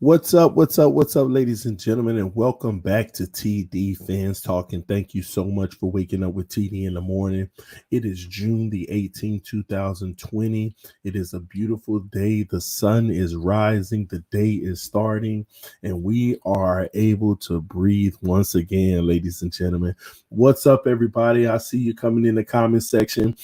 What's up? What's up, ladies and gentlemen, and welcome back to TD Fans Talk. And thank you so much for waking up with TD in the morning. It is June the 18th, 2020. It is a beautiful day. The sun is rising, the day is starting, and we are able to breathe once again, ladies and gentlemen. What's up, everybody? I see you coming in the comment section.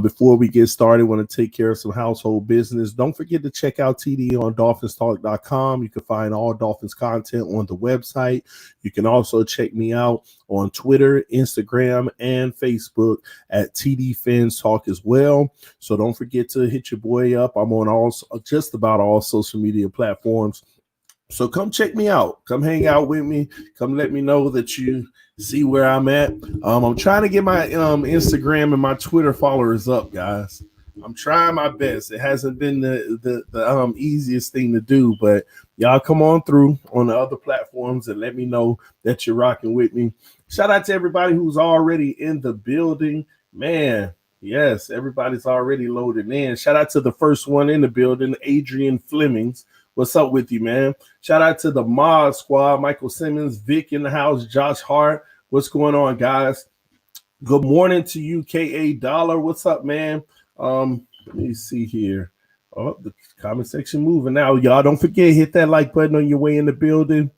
Before we get started, I want to take care of some household business. Don't forget to check out TD on DolphinsTalk.com. You can find all Dolphins content on the website. You can also check me out on Twitter, Instagram, and Facebook at TDPHINSTALK as well. So don't forget to hit your boy up. I'm on just about all social media platforms. So come check me out. Come hang out with me. Come let me know that you see where I'm at. I'm trying to get my Instagram and my Twitter followers up, guys. I'm trying my best. It hasn't been the easiest thing to do, but y'all come on through on the other platforms and let me know that you're rocking with me. Shout out to everybody who's already in the building. Man, yes, everybody's already loaded in. Shout out to the first one in the building, Adrian Flemings. What's up with you, man? Shout out to the Mod Squad, Michael Simmons, Vic in the house, Josh Hart. What's going on, guys? Good morning to you, K.A. Dollar. What's up, man? Let me see here. Oh, the comment section moving now. Y'all don't forget, hit that like button on your way in the building.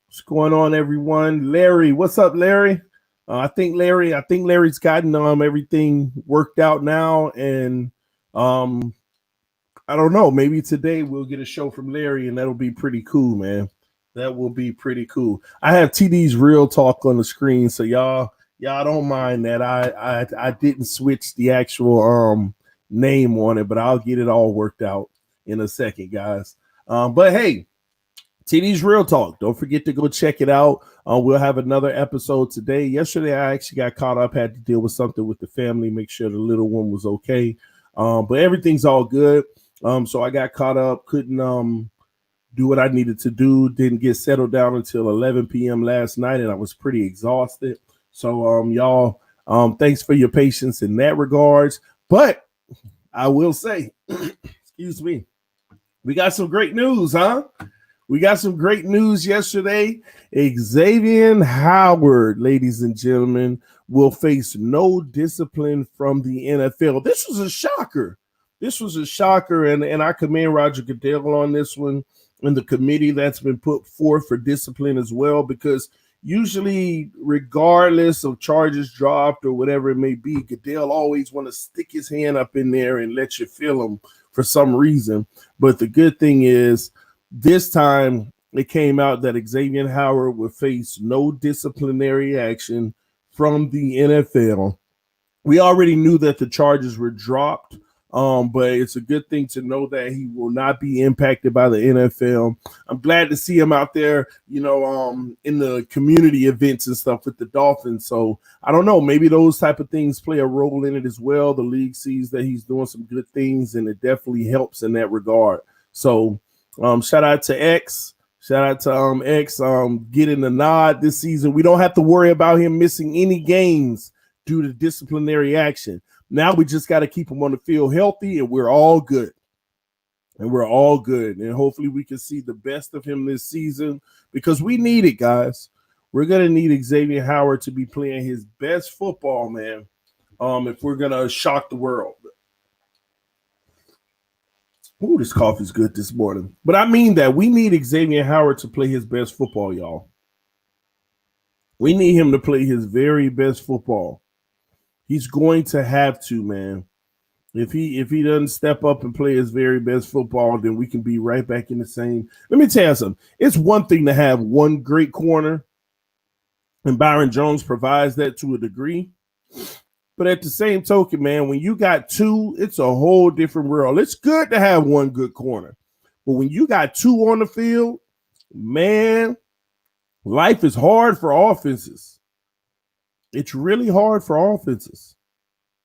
What's going on, everyone? Larry, what's up, Larry? I think Larry's gotten everything worked out now, and I don't know. Maybe today we'll get a show from Larry, and that'll be pretty cool, man. That will be pretty cool. I have TD's Real Talk on the screen, so y'all don't mind that I didn't switch the actual name on it, but I'll get it all worked out in a second, guys. But hey, TD's Real Talk. Don't forget to go check it out. We'll have another episode today. Yesterday, I actually got caught up, had to deal with something with the family, make sure the little one was okay. But everything's all good. So I got caught up, couldn't do what I needed to do, didn't get settled down until 11 p.m. last night, and I was pretty exhausted. So y'all, thanks for your patience in that regards. But I will say, excuse me, we got some great news, huh? We got some great news yesterday. Xavien Howard, ladies and gentlemen, will face no discipline from the NFL. This was a shocker. And I commend Roger Goodell on this one and the committee that's been put forth for discipline as well, because usually, regardless of charges dropped or whatever it may be, Goodell always want to stick his hand up in there and let you feel him for some reason. But the good thing is, this time it came out that Xavien Howard would face no disciplinary action from the NFL. We already knew that the charges were dropped, but it's a good thing to know that he will not be impacted by the NFL. I'm glad to see him out there, in the community events and stuff with the Dolphins. So I don't know, maybe those type of things play a role in it as well. The league sees that he's doing some good things, and it definitely helps in that regard. So shout out to X. Shout out to X getting the nod this season. We don't have to worry about him missing any games due to disciplinary action. Now we just got to keep him on the field healthy, and we're all good. And hopefully we can see the best of him this season, because we need it, guys. We're going to need Xavien Howard to be playing his best football, man, if we're going to shock the world. Ooh, this coffee's good this morning. But I mean that. We need Xavien Howard to play his best football, y'all. We need him to play his very best football. He's going to have to, man. If he doesn't step up and play his very best football, then we can be right back in the same. Let me tell you something. It's one thing to have one great corner, and Byron Jones provides that to a degree. But at the same token, man, when you got two, it's a whole different world. It's good to have one good corner. But when you got two on the field, man, life is hard for offenses. It's really hard for offenses.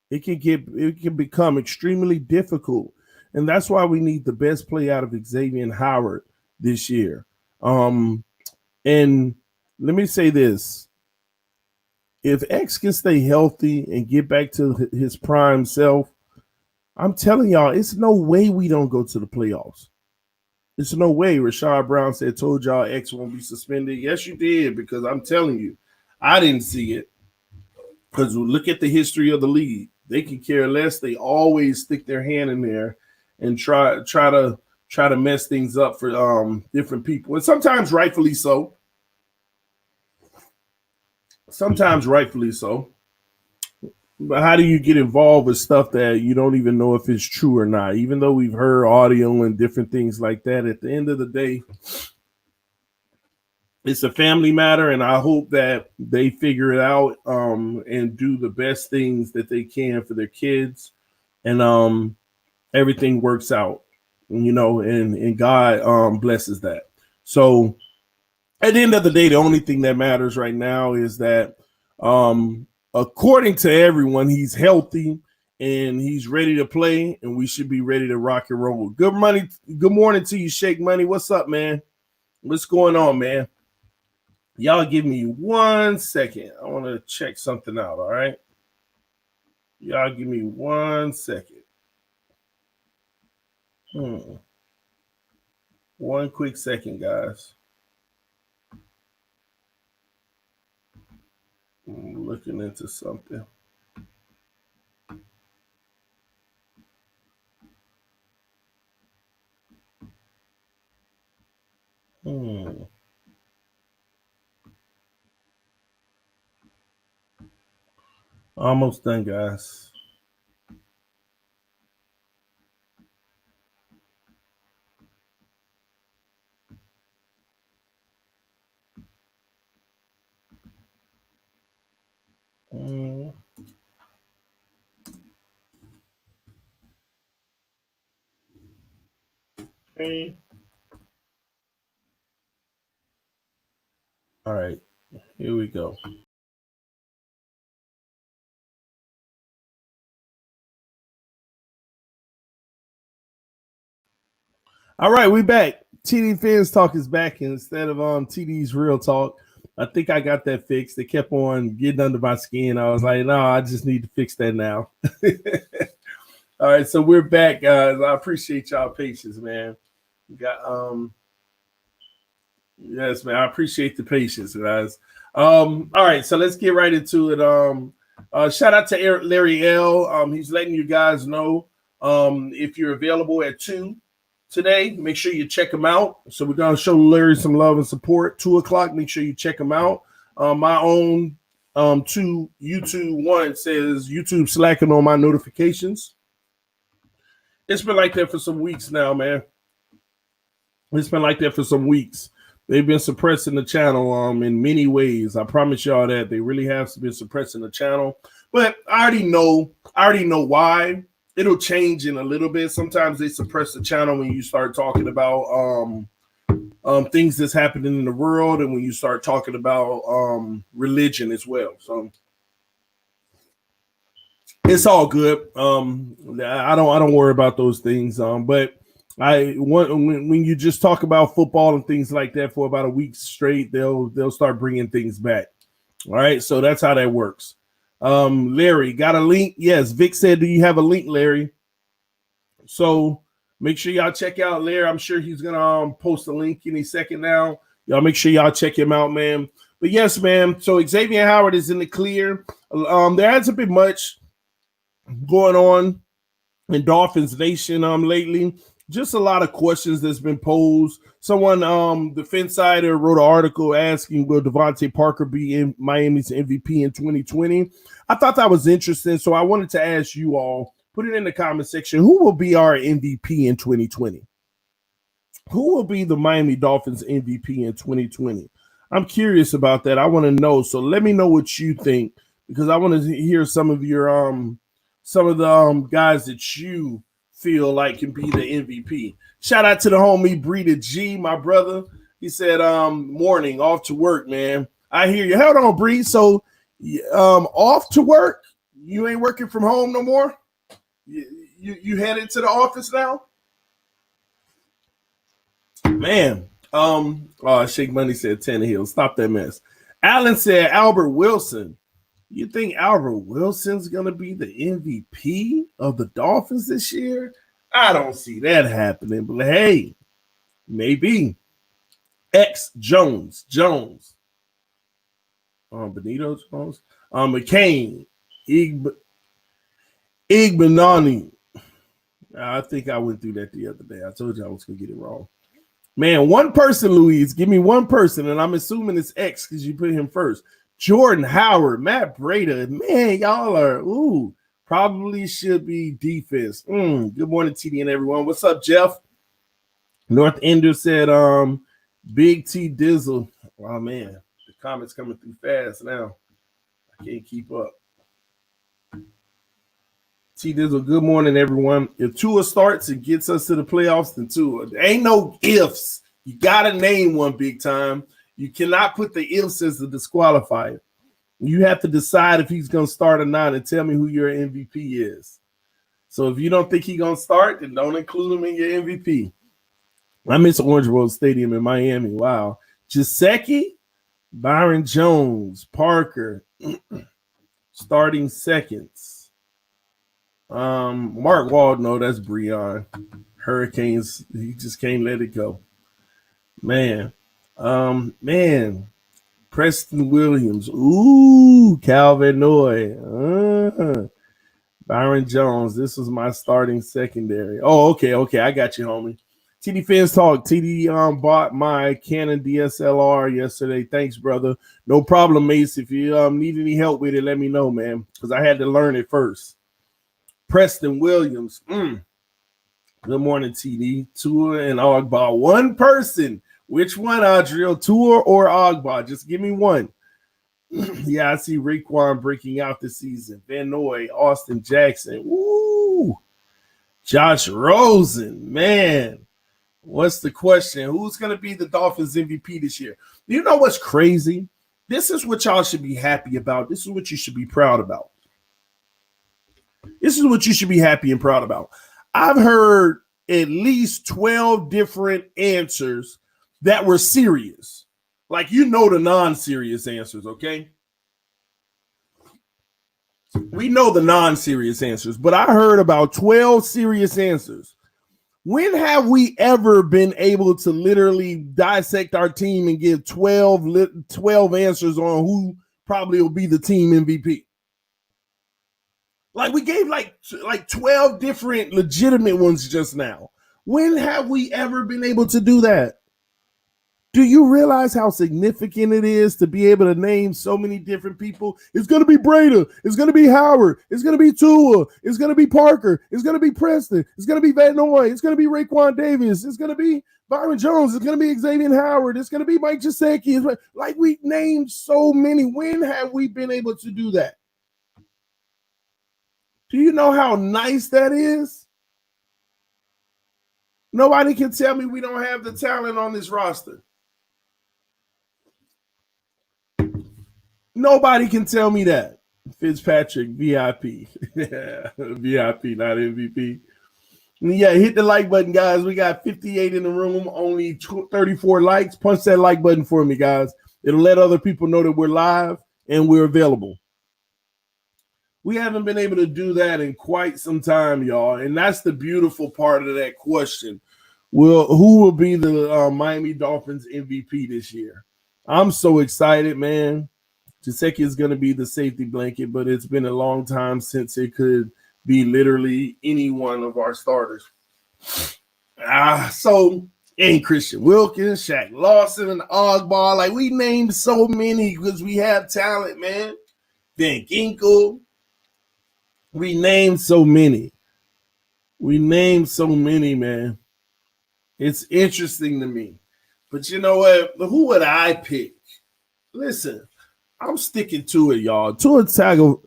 It can become extremely difficult. And that's why we need the best play out of Xavien Howard this year. And let me say this. If X can stay healthy and get back to his prime self, I'm telling y'all, it's no way we don't go to the playoffs. There's no way. Rashad Brown said, told y'all X won't be suspended. Yes, you did, because I'm telling you, I didn't see it. Because look at the history of the league. They can care less. They always stick their hand in there and try to mess things up for different people. And sometimes rightfully so. Sometimes rightfully so. But how do you get involved with stuff that you don't even know if it's true or not? Even though we've heard audio and different things like that, at the end of the day, it's a family matter, and I hope that they figure it out and do the best things that they can for their kids, and everything works out, and God blesses that. So at the end of the day, the only thing that matters right now is that according to everyone, he's healthy and he's ready to play, and we should be ready to rock and roll. Good morning to you, Shake Money. What's up, man? What's going on, man? Y'all give me 1 second. I want to check something out, all right? Y'all give me 1 second. One quick second, guys. I'm looking into something. Almost done, guys. Okay. All right, here we go. All right, we back. TD Fans Talk is back instead of TD's Real Talk. I think I got that fixed. They kept on getting under my skin. I was like, no, I just need to fix that now. All right, so we're back, guys. I appreciate y'all patience, man. We got yes, man. I appreciate the patience, guys. All right, so let's get right into it. Shout out to Larry L. He's letting you guys know if you're available at 2 today, make sure you check him out. So we're gonna show Larry some love and support. 2:00. Make sure you check him out. My own to YouTube one says YouTube slacking on my notifications. It's been like that for some weeks now, man. It's been like that for some weeks. They've been suppressing the channel in many ways. I promise y'all that they really have been suppressing the channel. But I already know why. It'll change in a little bit. Sometimes they suppress the channel when you start talking about things that's happening in the world, and when you start talking about religion as well. So it's all good. I don't worry about those things. But when you just talk about football and things like that for about a week straight, they'll start bringing things back. All right, so that's how that works. Larry, got a link? Yes, Vic said, do you have a link, Larry? So make sure y'all check out Larry. I'm sure he's gonna post a link any second now. Y'all make sure y'all check him out, man. But yes, man. So Xavien Howard is in the clear. There hasn't been much going on in Dolphins Nation lately. Just a lot of questions that's been posed. Someone, the Phinsider, wrote an article asking, will Devontae Parker be in Miami's MVP in 2020? I thought that was interesting, so I wanted to ask you all, put it in the comment section, who will be our MVP in 2020? Who will be the Miami Dolphins MVP in 2020? I'm curious about that. I want to know. So let me know what you think, because I want to hear some of your some of the guys that you feel like can be the MVP. Shout out to the homie Breeda G, my brother. He said, morning, off to work, man. I hear you. Hold on, Bree. So off to work? You ain't working from home no more? You headed to the office now? Man. Shake Money said Tannehill. Stop that mess. Allen said Albert Wilson. You think Albert Wilson's going to be the MVP of the Dolphins this year? I don't see that happening. But hey, Maybe. X Jones. Benito Jones. McCain. Igbenani. I think I went through that the other day. I told you I was going to get it wrong. Man, one person, Louise. Give me one person, and I'm assuming it's X because you put him first. Jordan Howard, Matt Breda. Man, y'all are, probably should be defense. Good morning, TD and everyone. What's up, Jeff? North Ender said, Big T Dizzle. Oh, man, the comments coming through fast now. I can't keep up. T Dizzle, good morning, everyone. If Tua starts and gets us to the playoffs, then Tua. There ain't no ifs. You got to name one big time. You cannot put the ifs as the disqualifier. You have to decide if he's going to start or not and tell me who your MVP is. So if you don't think he's going to start, then don't include him in your MVP. I miss Orange Bowl Stadium in Miami. Wow. Jaceki, Byron Jones, Parker, starting seconds. Mark Wald, no, that's Breon. Hurricanes, he just can't let it go. Man. Preston Williams. Calvin Noy. Byron Jones. This was my starting secondary. Oh, okay. I got you, homie. TD Fans Talk. TD bought my Canon DSLR yesterday. Thanks, brother. No problem, Mace. If you need any help with it, let me know, man, because I had to learn it first. Preston Williams. Good morning, TD. Tua and Ogba. One person. Which one, Adriel? Tua or Ogba? Just give me one. Yeah, I see Raekwon breaking out this season. Van Noy, Austin Jackson. Woo! Josh Rosen. Man, what's the question? Who's going to be the Dolphins MVP this year? You know what's crazy? This is what y'all should be happy about. This is what you should be proud about. This is what you should be happy and proud about. I've heard at least 12 different answers that were serious. Like, the non-serious answers, okay? We know the non-serious answers, but I heard about 12 serious answers. When have we ever been able to literally dissect our team and give 12 answers on who probably will be the team MVP? Like, we gave like 12 different legitimate ones just now. When have we ever been able to do that? Do you realize how significant it is to be able to name so many different people? It's going to be Breda. It's going to be Howard. It's going to be Tua. It's going to be Parker. It's going to be Preston. It's going to be Van Noy. It's going to be Raekwon Davis. It's going to be Byron Jones. It's going to be Xavien Howard. It's going to be Mike Gesicki. Like, we named so many. When have we been able to do that? Do you know how nice that is? Nobody can tell me we don't have the talent on this roster. Nobody can tell me that. Fitzpatrick, VIP. VIP, not MVP. Yeah, hit the like button, guys. We got 58 in the room, only 34 likes. Punch that like button for me, guys. It'll let other people know that we're live and we're available. We haven't been able to do that in quite some time, y'all. And that's the beautiful part of that question. Who will be the Miami Dolphins MVP this year? I'm so excited, man. Gesicki is going to be the safety blanket, but it's been a long time since it could be literally any one of our starters. So ain't Christian Wilkins, Shaq Lawson, and Ogba. Like, we named so many because we have talent, man. Van Ginkel. We named so many. Man. It's interesting to me. But you know what? Who would I pick? Listen, I'm sticking to it, y'all. Tua Tagovailoa.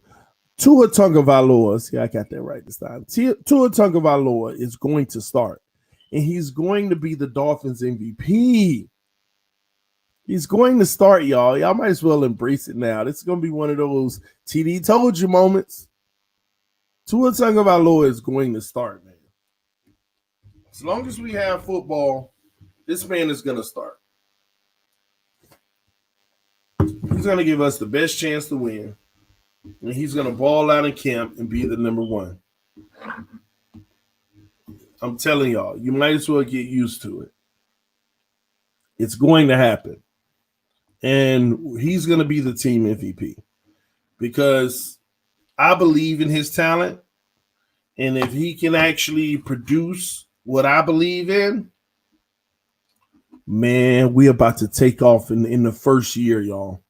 See, I got that right this time. Tua Tagovailoa is going to start, and he's going to be the Dolphins MVP. He's going to start, y'all. Y'all might as well embrace it now. This is going to be one of those TD told you moments. Tua Tagovailoa is going to start, man. As long as we have football, this man is going to start. He's going to give us the best chance to win. And he's going to ball out in camp and be the number one. I'm telling y'all, you might as well get used to it. It's going to happen. And he's going to be the team MVP because I believe in his talent. And if he can actually produce what I believe in, man, we're about to take off in the first year, y'all.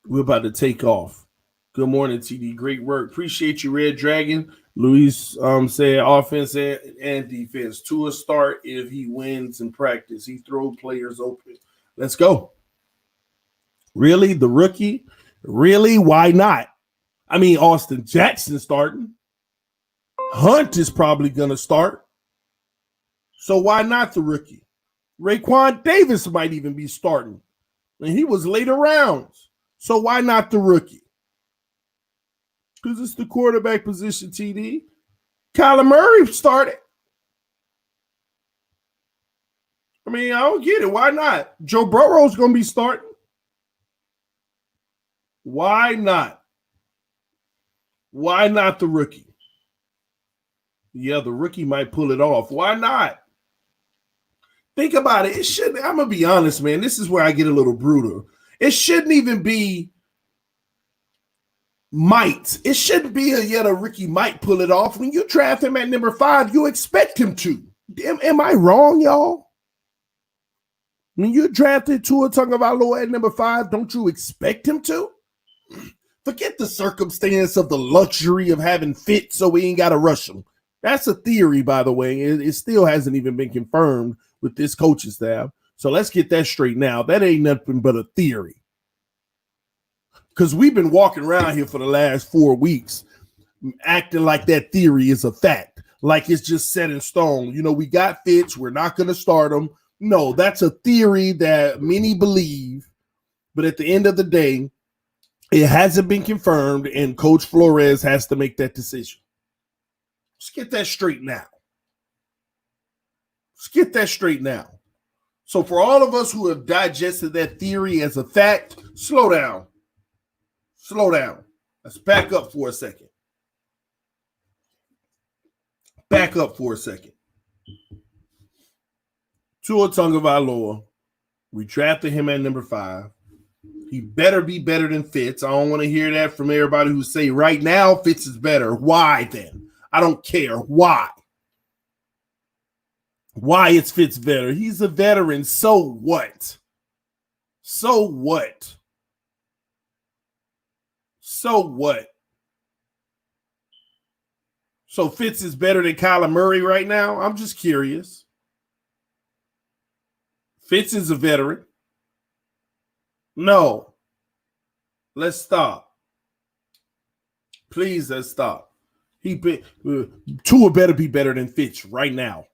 We're about to take off. Good morning, TD. Great work. Appreciate you, Red Dragon. Luis said offense and defense. Tua start if he wins in practice. He throw players open. Let's go. Really? The rookie? Really? Why not? I mean, Austin Jackson starting. Hunt is probably going to start. So why not the rookie? Raekwon Davis might even be starting. And he was later rounds. So why not the rookie? Because it's the quarterback position, TD. Kyler Murray started. I mean, I don't get it. Why not? Joe Burrow's going to be starting. Why not? Why not the rookie? Yeah, the rookie might pull it off. Why not? Think about it. It shouldn't. I'm going to be honest, man. This is where I get a little brutal. It shouldn't even be might. It shouldn't be a rookie might pull it off. When you draft him at number 5, you expect him to. Am I wrong, y'all? When you drafted Tua Tagovailoa at number 5, don't you expect him to? Forget the circumstance of the luxury of having Fitz so we ain't got to rush him. That's a theory, by the way. It still hasn't even been confirmed with this coaching staff. So let's get that straight now. That ain't nothing but a theory. Because we've been walking around here for the last 4 weeks acting like that theory is a fact, like it's just set in stone. You know, we got Fitz. We're not going to start him. No, that's a theory that many believe. But at the end of the day, it hasn't been confirmed, and Coach Flores has to make that decision. Let's get that straight now. Let's get that straight now. So for all of us who have digested that theory as a fact, slow down. Slow down. Let's back up for a second. Back up for a second. Tua Tagovailoa, we drafted him at number 5. He better be better than Fitz. I don't want to hear that from everybody who say right now Fitz is better. Why then? I don't care. Why? Why is Fitz better? He's a veteran. So what? So what? So what? So Fitz is better than Kyler Murray right now? I'm just curious. Fitz is a veteran. No. Let's stop. Please, let's stop. Tua better be better than Fitz right now.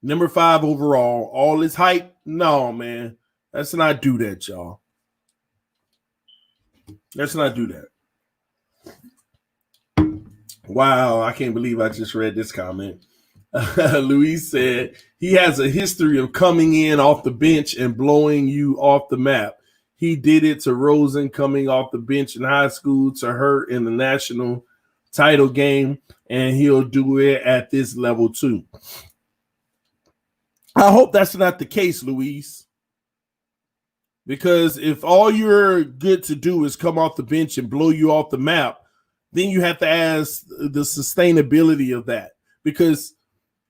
Number 5 overall. All this hype? No, man. Let's not do that, y'all. Let's not do that. Wow, I can't believe I just read this comment. Luis said he has a history of coming in off the bench and blowing you off the map. He did it to Rosen coming off the bench in high school, to Hurt in the national title game, and he'll do it at this level too. I hope that's not the case, Luis. Because if all you're good to do is come off the bench and blow you off the map, then you have to ask the sustainability of that. Because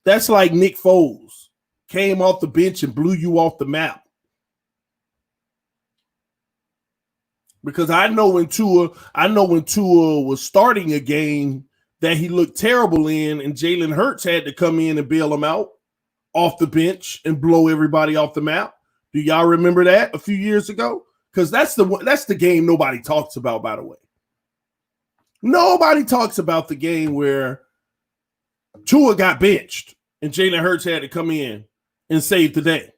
that's like Nick Foles came off the bench and blew you off the map. Because I know when Tua was starting a game that he looked terrible in, and Jalen Hurts had to come in and bail him out off the bench and blow everybody off the map. Do y'all remember that a few years ago? Because that's the game nobody talks about, by the way. Nobody talks about the game where Tua got benched and Jalen Hurts had to come in and save the day.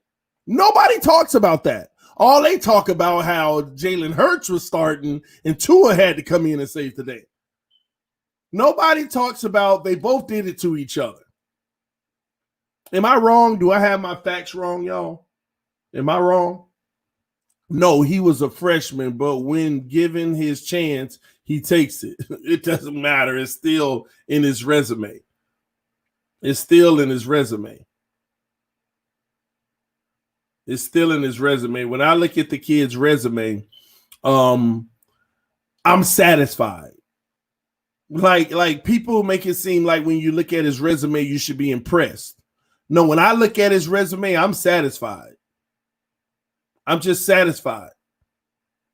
Nobody talks about that. All they talk about how Jalen Hurts was starting and Tua had to come in and save the day. Nobody talks about they both did it to each other. Am I wrong? Do I have my facts wrong, y'all? Am I wrong? No, he was a freshman, but when given his chance, he takes it. It doesn't matter. It's still in his resume. It's still in his resume. It's still in his resume. When I look at the kid's resume, I'm satisfied. Like people make it seem like when you look at his resume, you should be impressed. No, when I look at his resume, I'm satisfied. I'm just satisfied.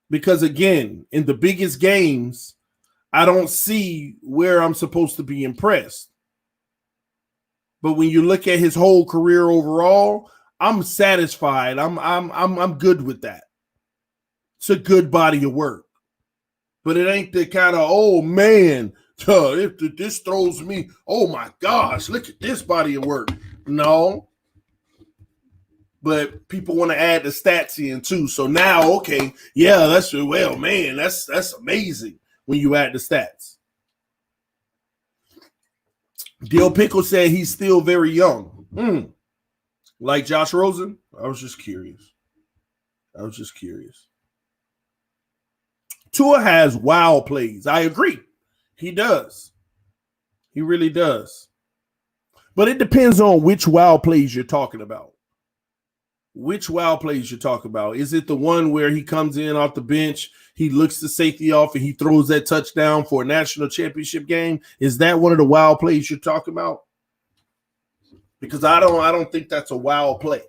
Because again, in the biggest games, I don't see where I'm supposed to be impressed. But when you look at his whole career overall, I'm satisfied. I'm good with that. It's a good body of work. But it ain't the kind of, oh man, if this throws me, oh my gosh, look at this body of work. No. But people want to add the stats in too. So now, okay, yeah, that's amazing when you add the stats. Dill Pickle said he's still very young. Like Josh Rosen? I was just curious. Tua has wow plays. I agree. He does. He really does. But it depends on which wow plays you're talking about. Which wow plays you're talking about. Is it the one where he comes in off the bench, he looks the safety off, and he throws that touchdown for a national championship game? Is that one of the wow plays you're talking about? Because I don't think that's a wow play.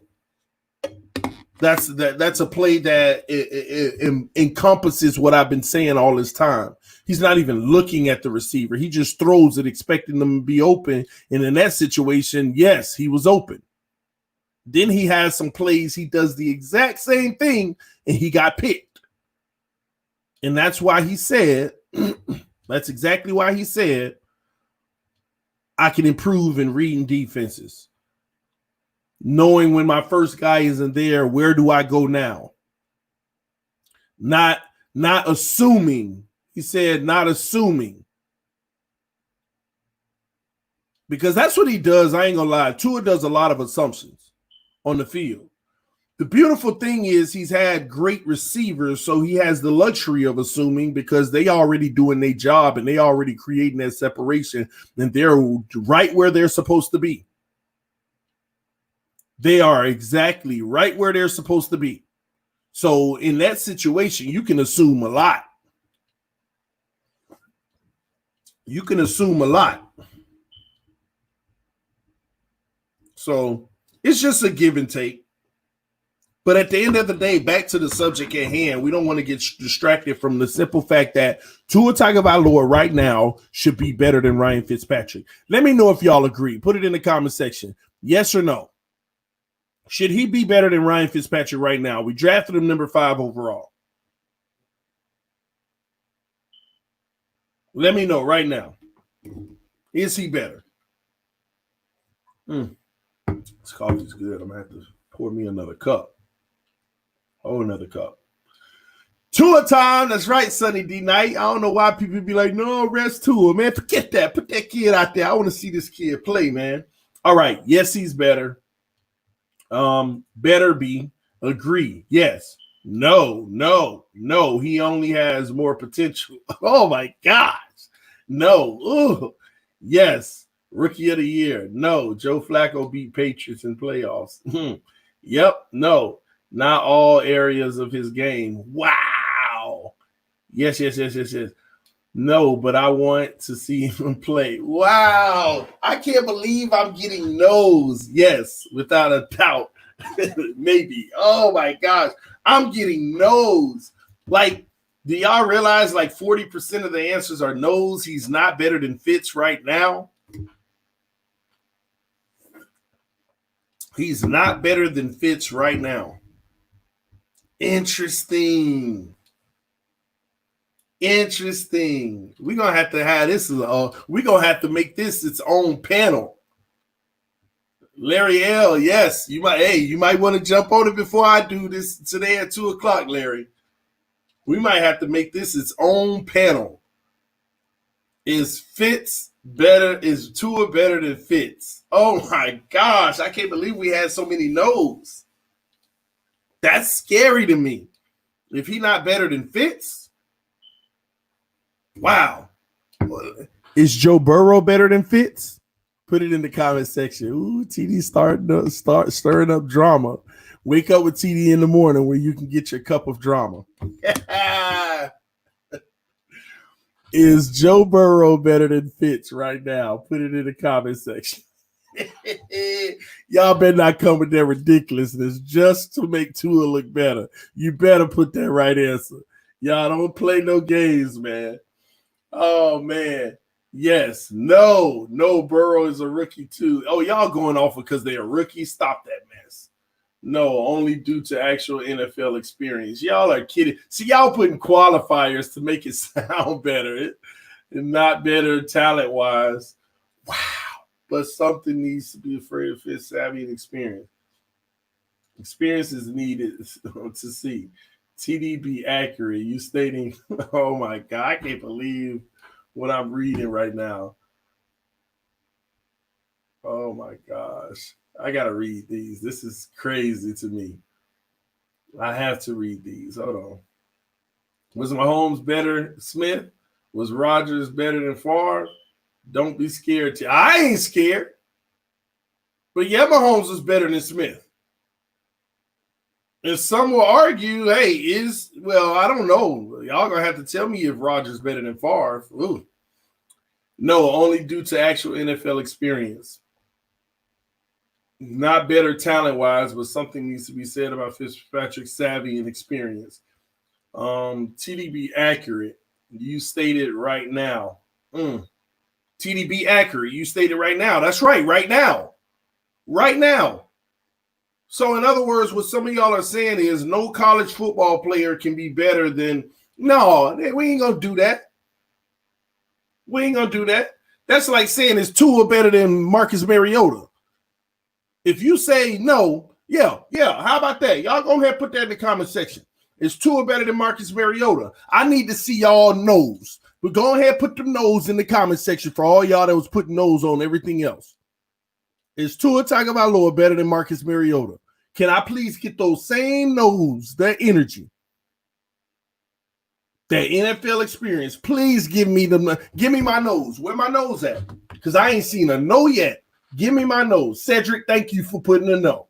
That's a play that it encompasses what I've been saying all this time. He's not even looking at the receiver. He just throws it, expecting them to be open. And in that situation, yes, he was open. Then he has some plays. He does the exact same thing, and he got picked. And that's why he said, that's exactly why he said, I can improve in reading defenses. Knowing when my first guy isn't there, where do I go now? Not assuming. He said, not assuming. Because that's what he does. I ain't gonna lie. Tua does a lot of assumptions on the field. The beautiful thing is he's had great receivers, so he has the luxury of assuming because they already doing their job and they already creating that separation, and they're right where they're supposed to be. They are exactly right where they're supposed to be. So in that situation, you can assume a lot. You can assume a lot. So it's just a give and take. But at the end of the day, back to the subject at hand, we don't want to get distracted from the simple fact that Tua Tagovailoa right now should be better than Ryan Fitzpatrick. Let me know if y'all agree. Put it in the comment section. Yes or no? Should he be better than Ryan Fitzpatrick right now? We drafted him number 5 overall. Let me know right now. Is he better? This coffee's good. I'm going to have to pour me another cup. Oh, another cup. Tua time. That's right, Sunny D Night. I don't know why people be like, no, rest Tua, man. Forget that. Put that kid out there. I want to see this kid play, man. All right. Yes, he's better. Better be. Agree. Yes. No. He only has more potential. Oh, my gosh. No. Ooh. Yes. Rookie of the year. No. Joe Flacco beat Patriots in playoffs. Yep. No. Not all areas of his game. Wow. Yes. No, but I want to see him play. Wow. I can't believe I'm getting no's. Yes, without a doubt. Maybe. Oh, my gosh. I'm getting no's. Like, do y'all realize like 40% of the answers are no's? He's not better than Fitz right now. He's not better than Fitz right now. Interesting. We're going to have this. We're going to have to make this its own panel. Larry L, yes. You might want to jump on it before I do this today at 2:00, Larry. We might have to make this its own panel. Is Tua better than Fitz? Oh my gosh, I can't believe we had so many no's. That's scary to me. If he's not better than Fitz, wow. Is Joe Burrow better than Fitz? Put it in the comment section. Ooh, TD stirring up drama. Wake up with TD in the morning where you can get your cup of drama. Is Joe Burrow better than Fitz right now? Put it in the comment section. Y'all better not come with that ridiculousness just to make Tua look better. You better put that right answer. Y'all don't play no games, man. Oh, man. Yes. No, Burrow is a rookie too. Oh, y'all going off because they're a rookie? Stop that mess. No, only due to actual NFL experience. Y'all are kidding. See, y'all putting qualifiers to make it sound better and not better talent-wise. Wow. But something needs to be afraid of Fitz, savvy, and experience. Experience is needed to see. TD be accurate. You stating, oh, my God, I can't believe what I'm reading right now. Oh, my gosh. I got to read these. This is crazy to me. I have to read these. Hold on. Was Mahomes better than Smith? Was Rodgers better than Favre? Don't be scared. I ain't scared. But yeah, Mahomes was better than Smith. And some will argue, hey, I don't know. Y'all going to have to tell me if Rodgers better than Favre. Ooh. No, only due to actual NFL experience. Not better talent-wise, but something needs to be said about Fitzpatrick's savvy and experience. TDB accurate. You stated right now. TDB accurate. You stated right now. That's right, right now. Right now. So, in other words, what some of y'all are saying is no college football player can be better than – no, we ain't going to do that. We ain't going to do that. That's like saying is Tua better than Marcus Mariota. If you say no, yeah, how about that? Y'all go ahead and put that in the comment section. Is Tua better than Marcus Mariota? I need to see y'all no's. But go ahead and put the no's in the comment section for all y'all that was putting no's on everything else. Is Tua Tagovailoa better than Marcus Mariota? Can I please get those same no's, that energy, that NFL experience? Please give me my no's. Where my no's at? Because I ain't seen a no yet. Give me my no's. Cedric, thank you for putting a no.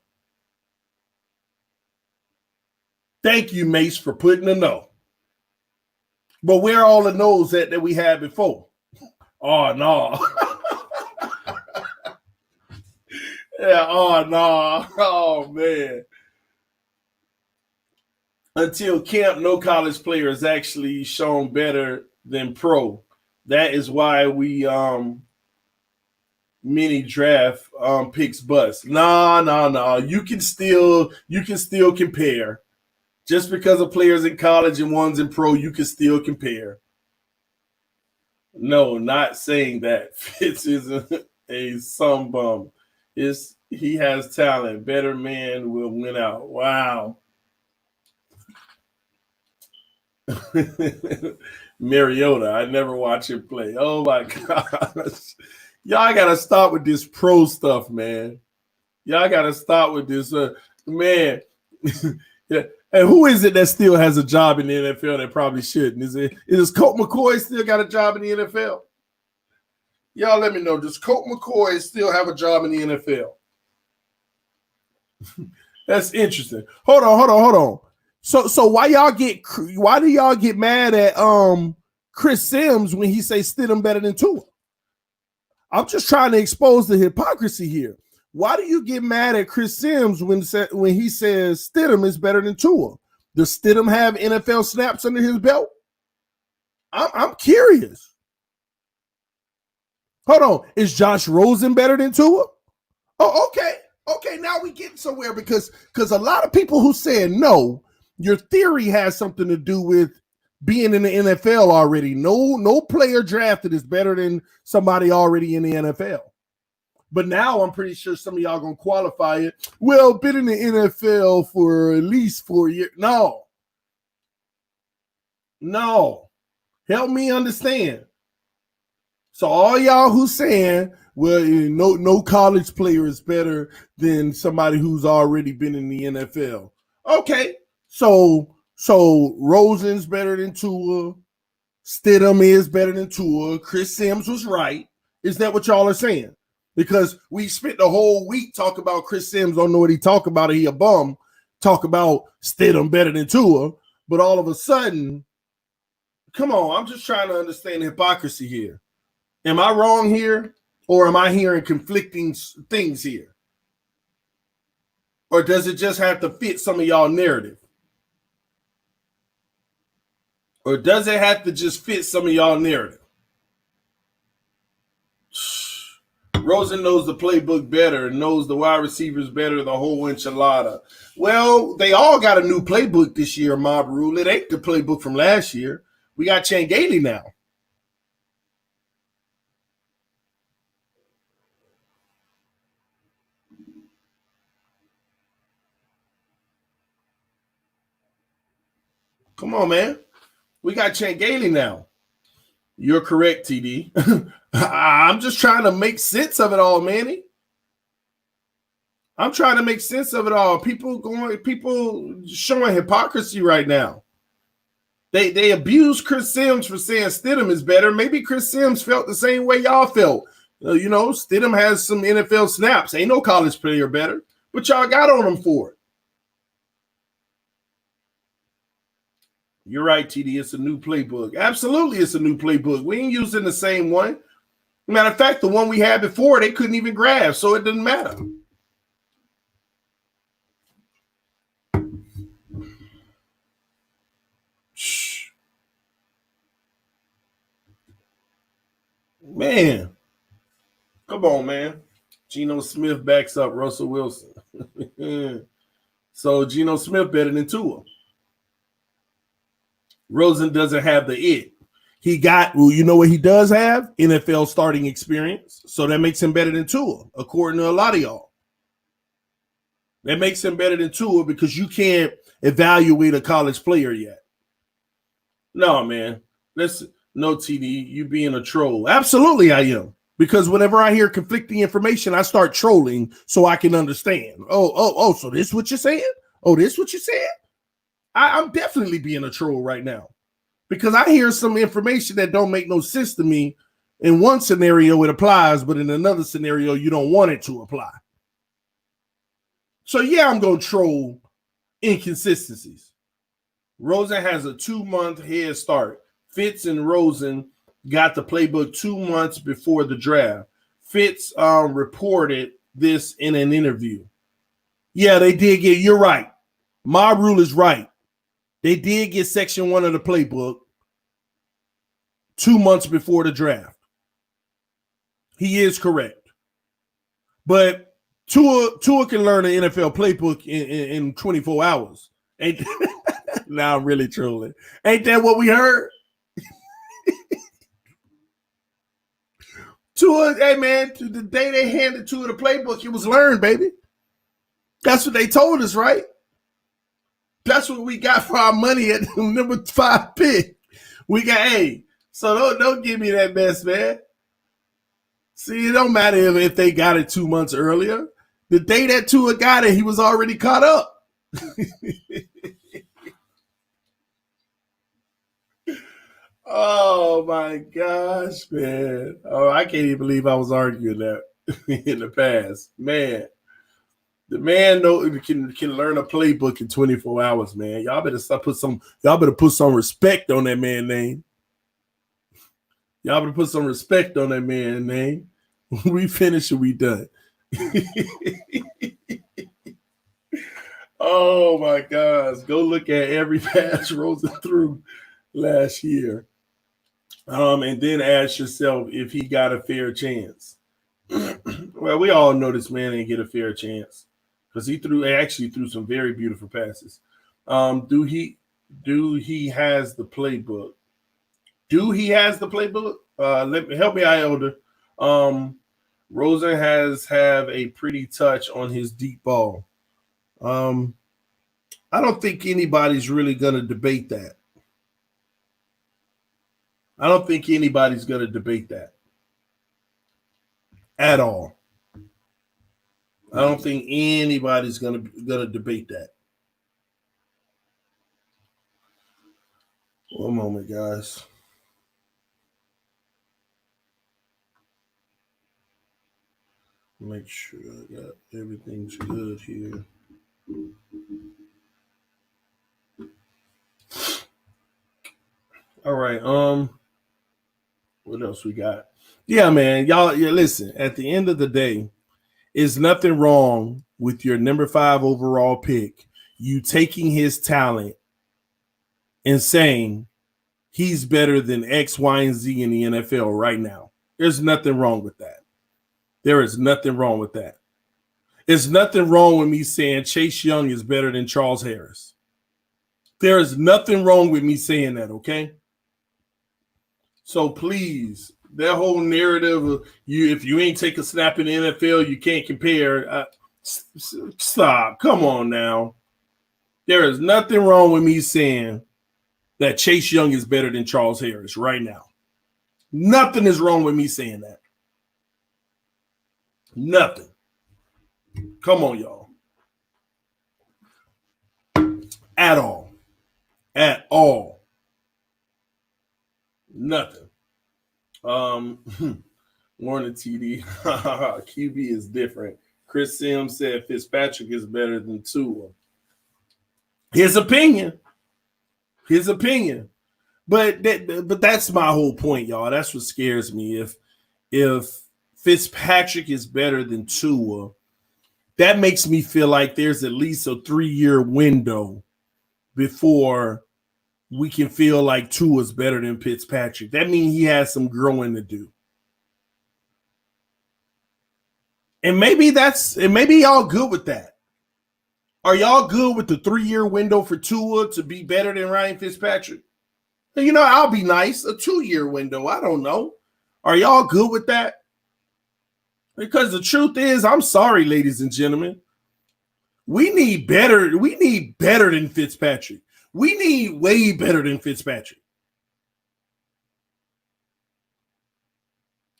Thank you, Mace, for putting a no. But where are all the no's that we had before? Oh, no. Yeah, oh, no. Oh, man. Until camp, no college player has actually shown better than pro. That is why we mini draft picks bust. No. You can still compare. Just because a player's in college and one's in pro, you can still compare. No, not saying that. Fitz is a some bum. He has talent. Better man will win out. Wow. Mariota, I never watch him play. Oh my gosh. Y'all gotta stop with this pro stuff, man. Y'all gotta stop with this, man. Yeah. And who is it that still has a job in the NFL that probably shouldn't? Is Colt McCoy still got a job in the NFL? Y'all let me know. Does Colt McCoy still have a job in the NFL? That's interesting. Hold on. So why do y'all get mad at Chris Sims when he say Stidham better than Tua? I'm just trying to expose the hypocrisy here. Why do you get mad at Chris Sims when he says Stidham is better than Tua? Does Stidham have NFL snaps under his belt? I'm curious. Hold on. Is Josh Rosen better than Tua? Oh, okay. Okay, now we getting somewhere because a lot of people who said no, your theory has something to do with being in the NFL already. No player drafted is better than somebody already in the NFL. But now I'm pretty sure some of y'all going to qualify it. Well, been in the NFL for at least 4 years. No. Help me understand. So all y'all who saying, well, no college player is better than somebody who's already been in the NFL. Okay. So Rosen's better than Tua. Stidham is better than Tua. Chris Sims was right. Is that what y'all are saying? Because we spent the whole week talking about Chris Sims, don't know what he talking about, he a bum. talk about Stidham better than Tua, but all of a sudden, come on, I'm just trying to understand the hypocrisy here. Am I wrong here, or am I hearing conflicting things here? Or does it just have to fit some of y'all narrative? Or does it have to just fit some of y'all narrative? Rosen knows the playbook better, knows the wide receivers better, the whole enchilada. Well, they all got a new playbook this year, Mob Rule. It ain't the playbook from last year. We got Changeli now. Come on, man. We got Changeli now. You're correct, TD. I'm just trying to make sense of it all, Manny. I'm trying to make sense of it all. People showing hypocrisy right now. They abuse Chris Sims for saying Stidham is better. Maybe Chris Sims felt the same way y'all felt. Stidham has some NFL snaps. Ain't no college player better, but y'all got on him for it. You're right, TD. It's a new playbook. Absolutely, it's a new playbook. We ain't using the same one. Matter of fact, the one we had before, they couldn't even grab, so it doesn't matter. Man, come on, man. Geno Smith backs up Russell Wilson. So Geno Smith better than Tua. Rosen doesn't have the it. He got, well, you know what he does have? NFL starting experience. So that makes him better than Tua, according to a lot of y'all. That makes him better than Tua because you can't evaluate a college player yet. No, man. No, TD, you being a troll. Absolutely I am. Because whenever I hear conflicting information, I start trolling so I can understand. So this what you're saying? Oh, this what you're saying? I'm definitely being a troll right now. Because I hear some information that don't make no sense to me. In one scenario, it applies, but in another scenario, you don't want it to apply. So, yeah, I'm going to troll inconsistencies. Rosen has a 2-month head start. Fitz and Rosen got the playbook 2 months before the draft. Fitz reported this in an interview. Yeah, they did get, you're right. My rule is right. They did get section 1 of the playbook 2 months before the draft. He is correct. But Tua can learn an NFL playbook in 24 hours. Now I'm really trolling. Ain't that what we heard? Tua, hey man, the day they handed Tua the playbook, it was learned, baby. That's what they told us, right? That's what we got for our money at the number 5 pick. We got, so don't give me that mess, man. See, it don't matter if they got it 2 months earlier. The day that Tua got it, he was already caught up. Oh my gosh, man. Oh, I can't even believe I was arguing that in the past. Man. The man can learn a playbook in 24 hours, man. Y'all better put some respect on that man's name. Y'all better put some respect on that man's name. We finished or we done. Oh my gosh. Go look at every pass Rosen threw last year. And then ask yourself if he got a fair chance. Well, we all know this man ain't get a fair chance. Because he actually threw some very beautiful passes. Do he has the playbook? Do he has the playbook? Help me out, Elder. Rosen have a pretty touch on his deep ball. I don't think anybody's really gonna debate that. I don't think anybody's gonna debate that at all. I don't think anybody's gonna debate that. One moment, guys. Make sure I got everything's good here. right. What else we got? Yeah, man. Y'all, listen, at the end of the day, there's nothing wrong with your number 5 overall pick, you taking his talent and saying he's better than X, Y, and Z in the NFL right now. There's nothing wrong with that. There is nothing wrong with that. There's nothing wrong with me saying Chase Young is better than Charles Harris. There is nothing wrong with me saying that, okay? So please, that whole narrative of if you ain't take a snap in the NFL, you can't compare. Stop. Come on now. There is nothing wrong with me saying that Chase Young is better than Charles Harris right now. Nothing is wrong with me saying that. Nothing. Come on, y'all. At all. At all. Nothing. Warren TD. QB is different. Chris Sims said Fitzpatrick is better than Tua. His opinion. But that's my whole point, y'all. That's what scares me. If Fitzpatrick is better than Tua, that makes me feel like there's at least a 3-year window before we can feel like Tua's better than Fitzpatrick. That means he has some growing to do. And maybe y'all good with that. Are y'all good with the 3-year window for Tua to be better than Ryan Fitzpatrick? You know, I'll be nice. A 2-year window. I don't know. Are y'all good with that? Because the truth is, I'm sorry, ladies and gentlemen. We need better than Fitzpatrick. We need way better than Fitzpatrick.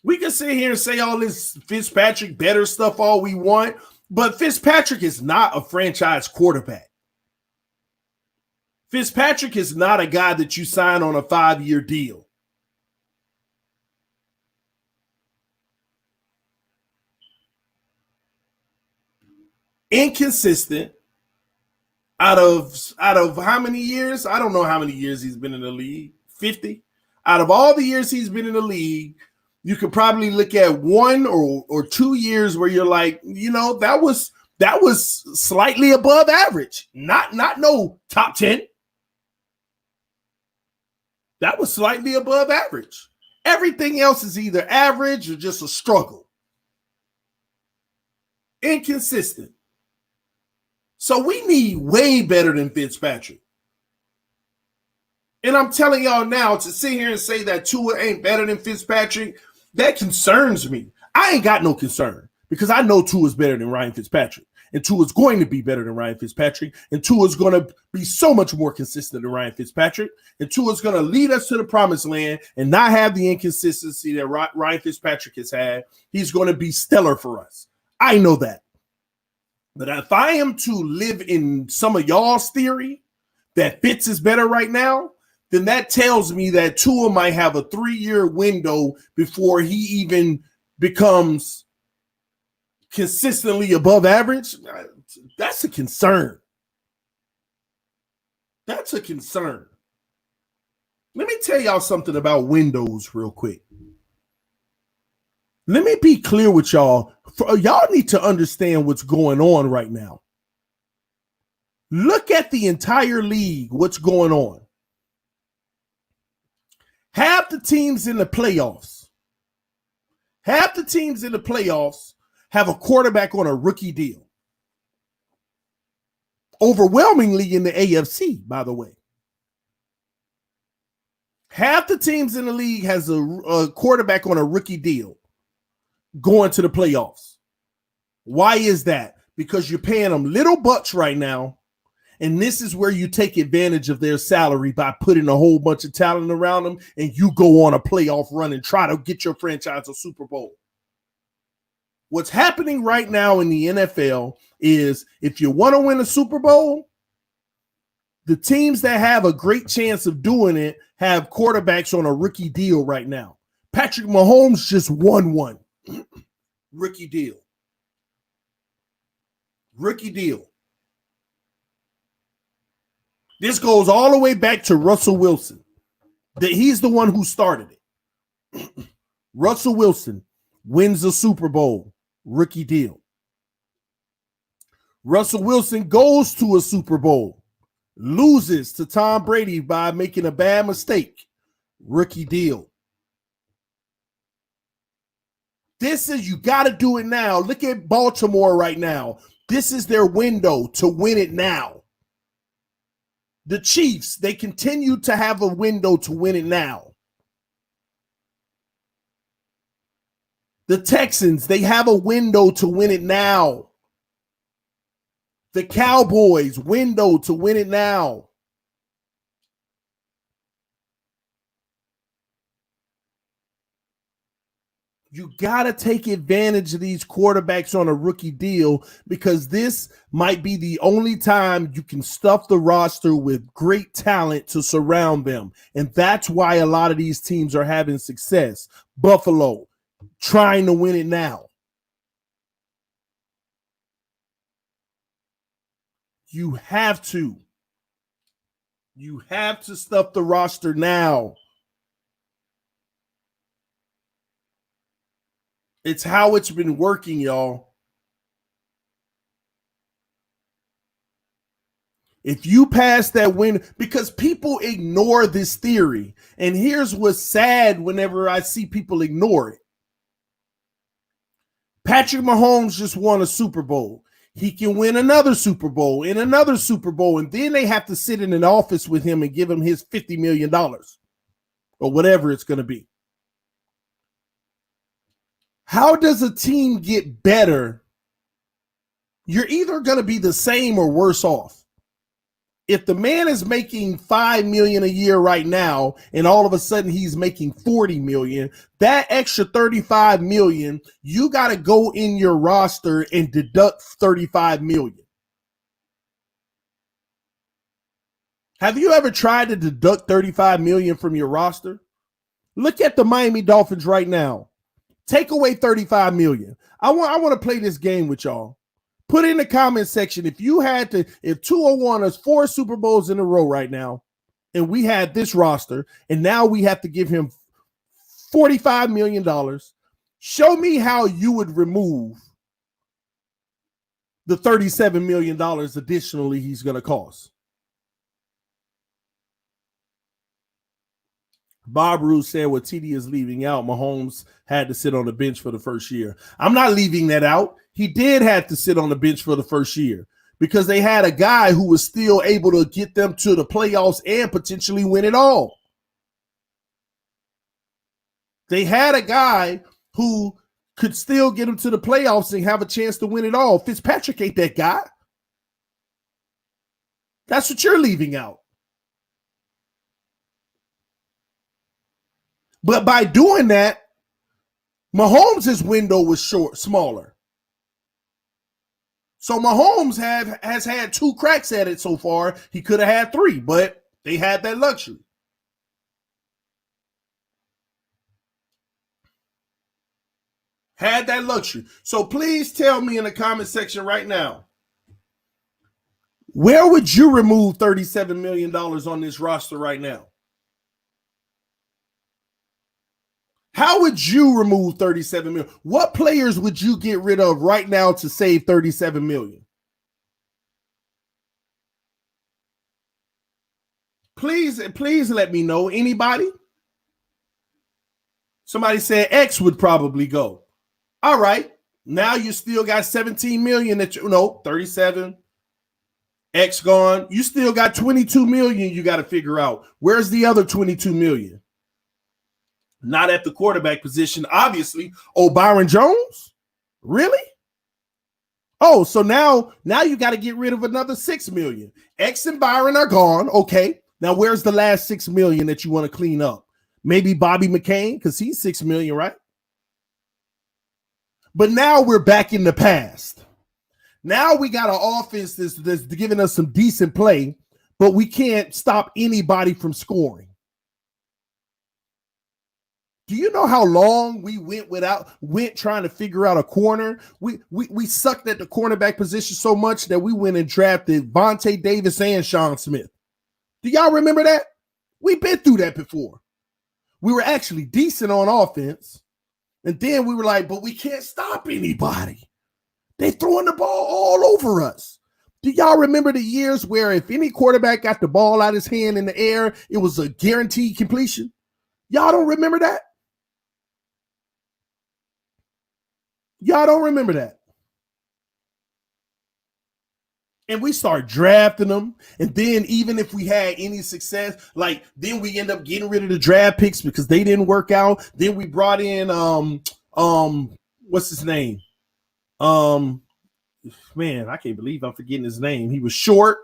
We can sit here and say all this Fitzpatrick better stuff all we want, but Fitzpatrick is not a franchise quarterback. Fitzpatrick is not a guy that you sign on a 5-year deal. Inconsistent. Out of how many years? I don't know how many years he's been in the league. 50. Out of all the years he's been in the league, you could probably look at 1 or 2 years where you're like, you know, that was slightly above average. Not no top 10. That was slightly above average. Everything else is either average or just a struggle. Inconsistent. So we need way better than Fitzpatrick. And I'm telling y'all now, to sit here and say that Tua ain't better than Fitzpatrick, that concerns me. I ain't got no concern because I know Tua's better than Ryan Fitzpatrick. And Tua's going to be better than Ryan Fitzpatrick. And Tua's going to be so much more consistent than Ryan Fitzpatrick. And Tua's going to lead us to the promised land and not have the inconsistency that Ryan Fitzpatrick has had. He's going to be stellar for us. I know that. But if I am to live in some of y'all's theory that Fitz is better right now, then that tells me that Tua might have a 3-year window before he even becomes consistently above average. That's a concern. That's a concern. Let me tell y'all something about windows real quick. Let me be clear with y'all. Y'all need to understand what's going on right now. Look at the entire league, what's going on. Half the teams in the playoffs have a quarterback on a rookie deal. Overwhelmingly in the AFC, by the way. Half the teams in the league has a quarterback on a rookie deal going to the playoffs. Why is that? Because you're paying them little bucks right now, and this is where you take advantage of their salary by putting a whole bunch of talent around them, and you go on a playoff run and try to get your franchise a Super Bowl. What's happening right now in the NFL is if you want to win a Super Bowl, the teams that have a great chance of doing it have quarterbacks on a rookie deal right now. Patrick Mahomes just won one. Rookie deal. Rookie deal. This goes all the way back to Russell Wilson. He's the one who started it. Russell Wilson wins the Super Bowl, rookie deal. Russell Wilson goes to a Super Bowl, loses to Tom Brady by making a bad mistake, rookie deal. This is, you got to do it now. Look at Baltimore right now. This is their window to win it now. The Chiefs, they continue to have a window to win it now. The Texans, they have a window to win it now. The Cowboys, window to win it now. You got to take advantage of these quarterbacks on a rookie deal, because this might be the only time you can stuff the roster with great talent to surround them. And that's why a lot of these teams are having success. Buffalo, trying to win it now. You have to. You have to stuff the roster now. It's how it's been working, y'all. If you pass that win, because people ignore this theory, and here's what's sad whenever I see people ignore it. Patrick Mahomes just won a Super Bowl. He can win another Super Bowl and another Super Bowl, and then they have to sit in an office with him and give him his $50 million or whatever it's going to be. How does a team get better? You're either going to be the same or worse off. If the man is making $5 million a year right now, and all of a sudden he's making $40 million, that extra $35 million, you got to go in your roster and deduct $35 million. Have you ever tried to deduct $35 million from your roster? Look at the Miami Dolphins right now. Take away $35 million. I want to play this game with y'all. Put in the comment section if Tua won us 4 Super Bowls in a row right now, and we had this roster, and now we have to give him $45 million. Show me how you would remove the $37 million additionally he's going to cost. Bob Roos said what TD is leaving out, Mahomes had to sit on the bench for the first year. I'm not leaving that out. He did have to sit on the bench for the first year because they had a guy who was still able to get them to the playoffs and potentially win it all. They had a guy who could still get them to the playoffs and have a chance to win it all. Fitzpatrick ain't that guy. That's what you're leaving out. But by doing that, Mahomes' window was smaller. So Mahomes has had 2 cracks at it so far. He could have had 3, but they had that luxury. Had that luxury. So please tell me in the comment section right now, where would you remove $37 million on this roster right now? How would you remove $37 million? What players would you get rid of right now to save $37 million? Please let me know. Anybody? Somebody said X would probably go. All right. Now you still got $17 million 37. X gone. You still got $22 million you got to figure out. Where's the other $22 million? Not at the quarterback position, obviously. Oh, Byron Jones? Really? Oh, so now you got to get rid of another $6 million. X and Byron are gone. Okay. Now where's the last $6 million that you want to clean up? Maybe Bobby McCain, because he's $6 million, right? But now we're back in the past. Now we got an offense that's giving us some decent play, but we can't stop anybody from scoring. Do you know how long we went trying to figure out a corner? We sucked at the cornerback position so much that we went and drafted Vontae Davis and Sean Smith. Do y'all remember that? We've been through that before. We were actually decent on offense. And then we were like, but we can't stop anybody. They throwing the ball all over us. Do y'all remember the years where if any quarterback got the ball out of his hand in the air, it was a guaranteed completion? Y'all don't remember that? Y'all don't remember that? And we start drafting them. And then even if we had any success, like then we end up getting rid of the draft picks because they didn't work out. Then we brought in what's his name? Man, I can't believe I'm forgetting his name. He was short.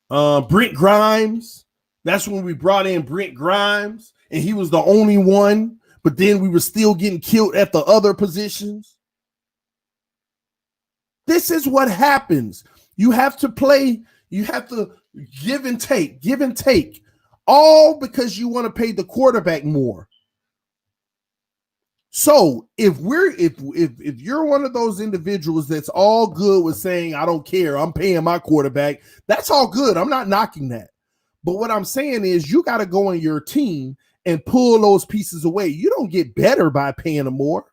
Brent Grimes. That's when we brought in Brent Grimes, and he was the only one, but then we were still getting killed at the other positions. This is what happens. You have to play, you have to give and take, all because you want to pay the quarterback more. So if you're one of those individuals that's all good with saying, I don't care, I'm paying my quarterback, that's all good. I'm not knocking that. But what I'm saying is you got to go on your team and pull those pieces away. You don't get better by paying them more.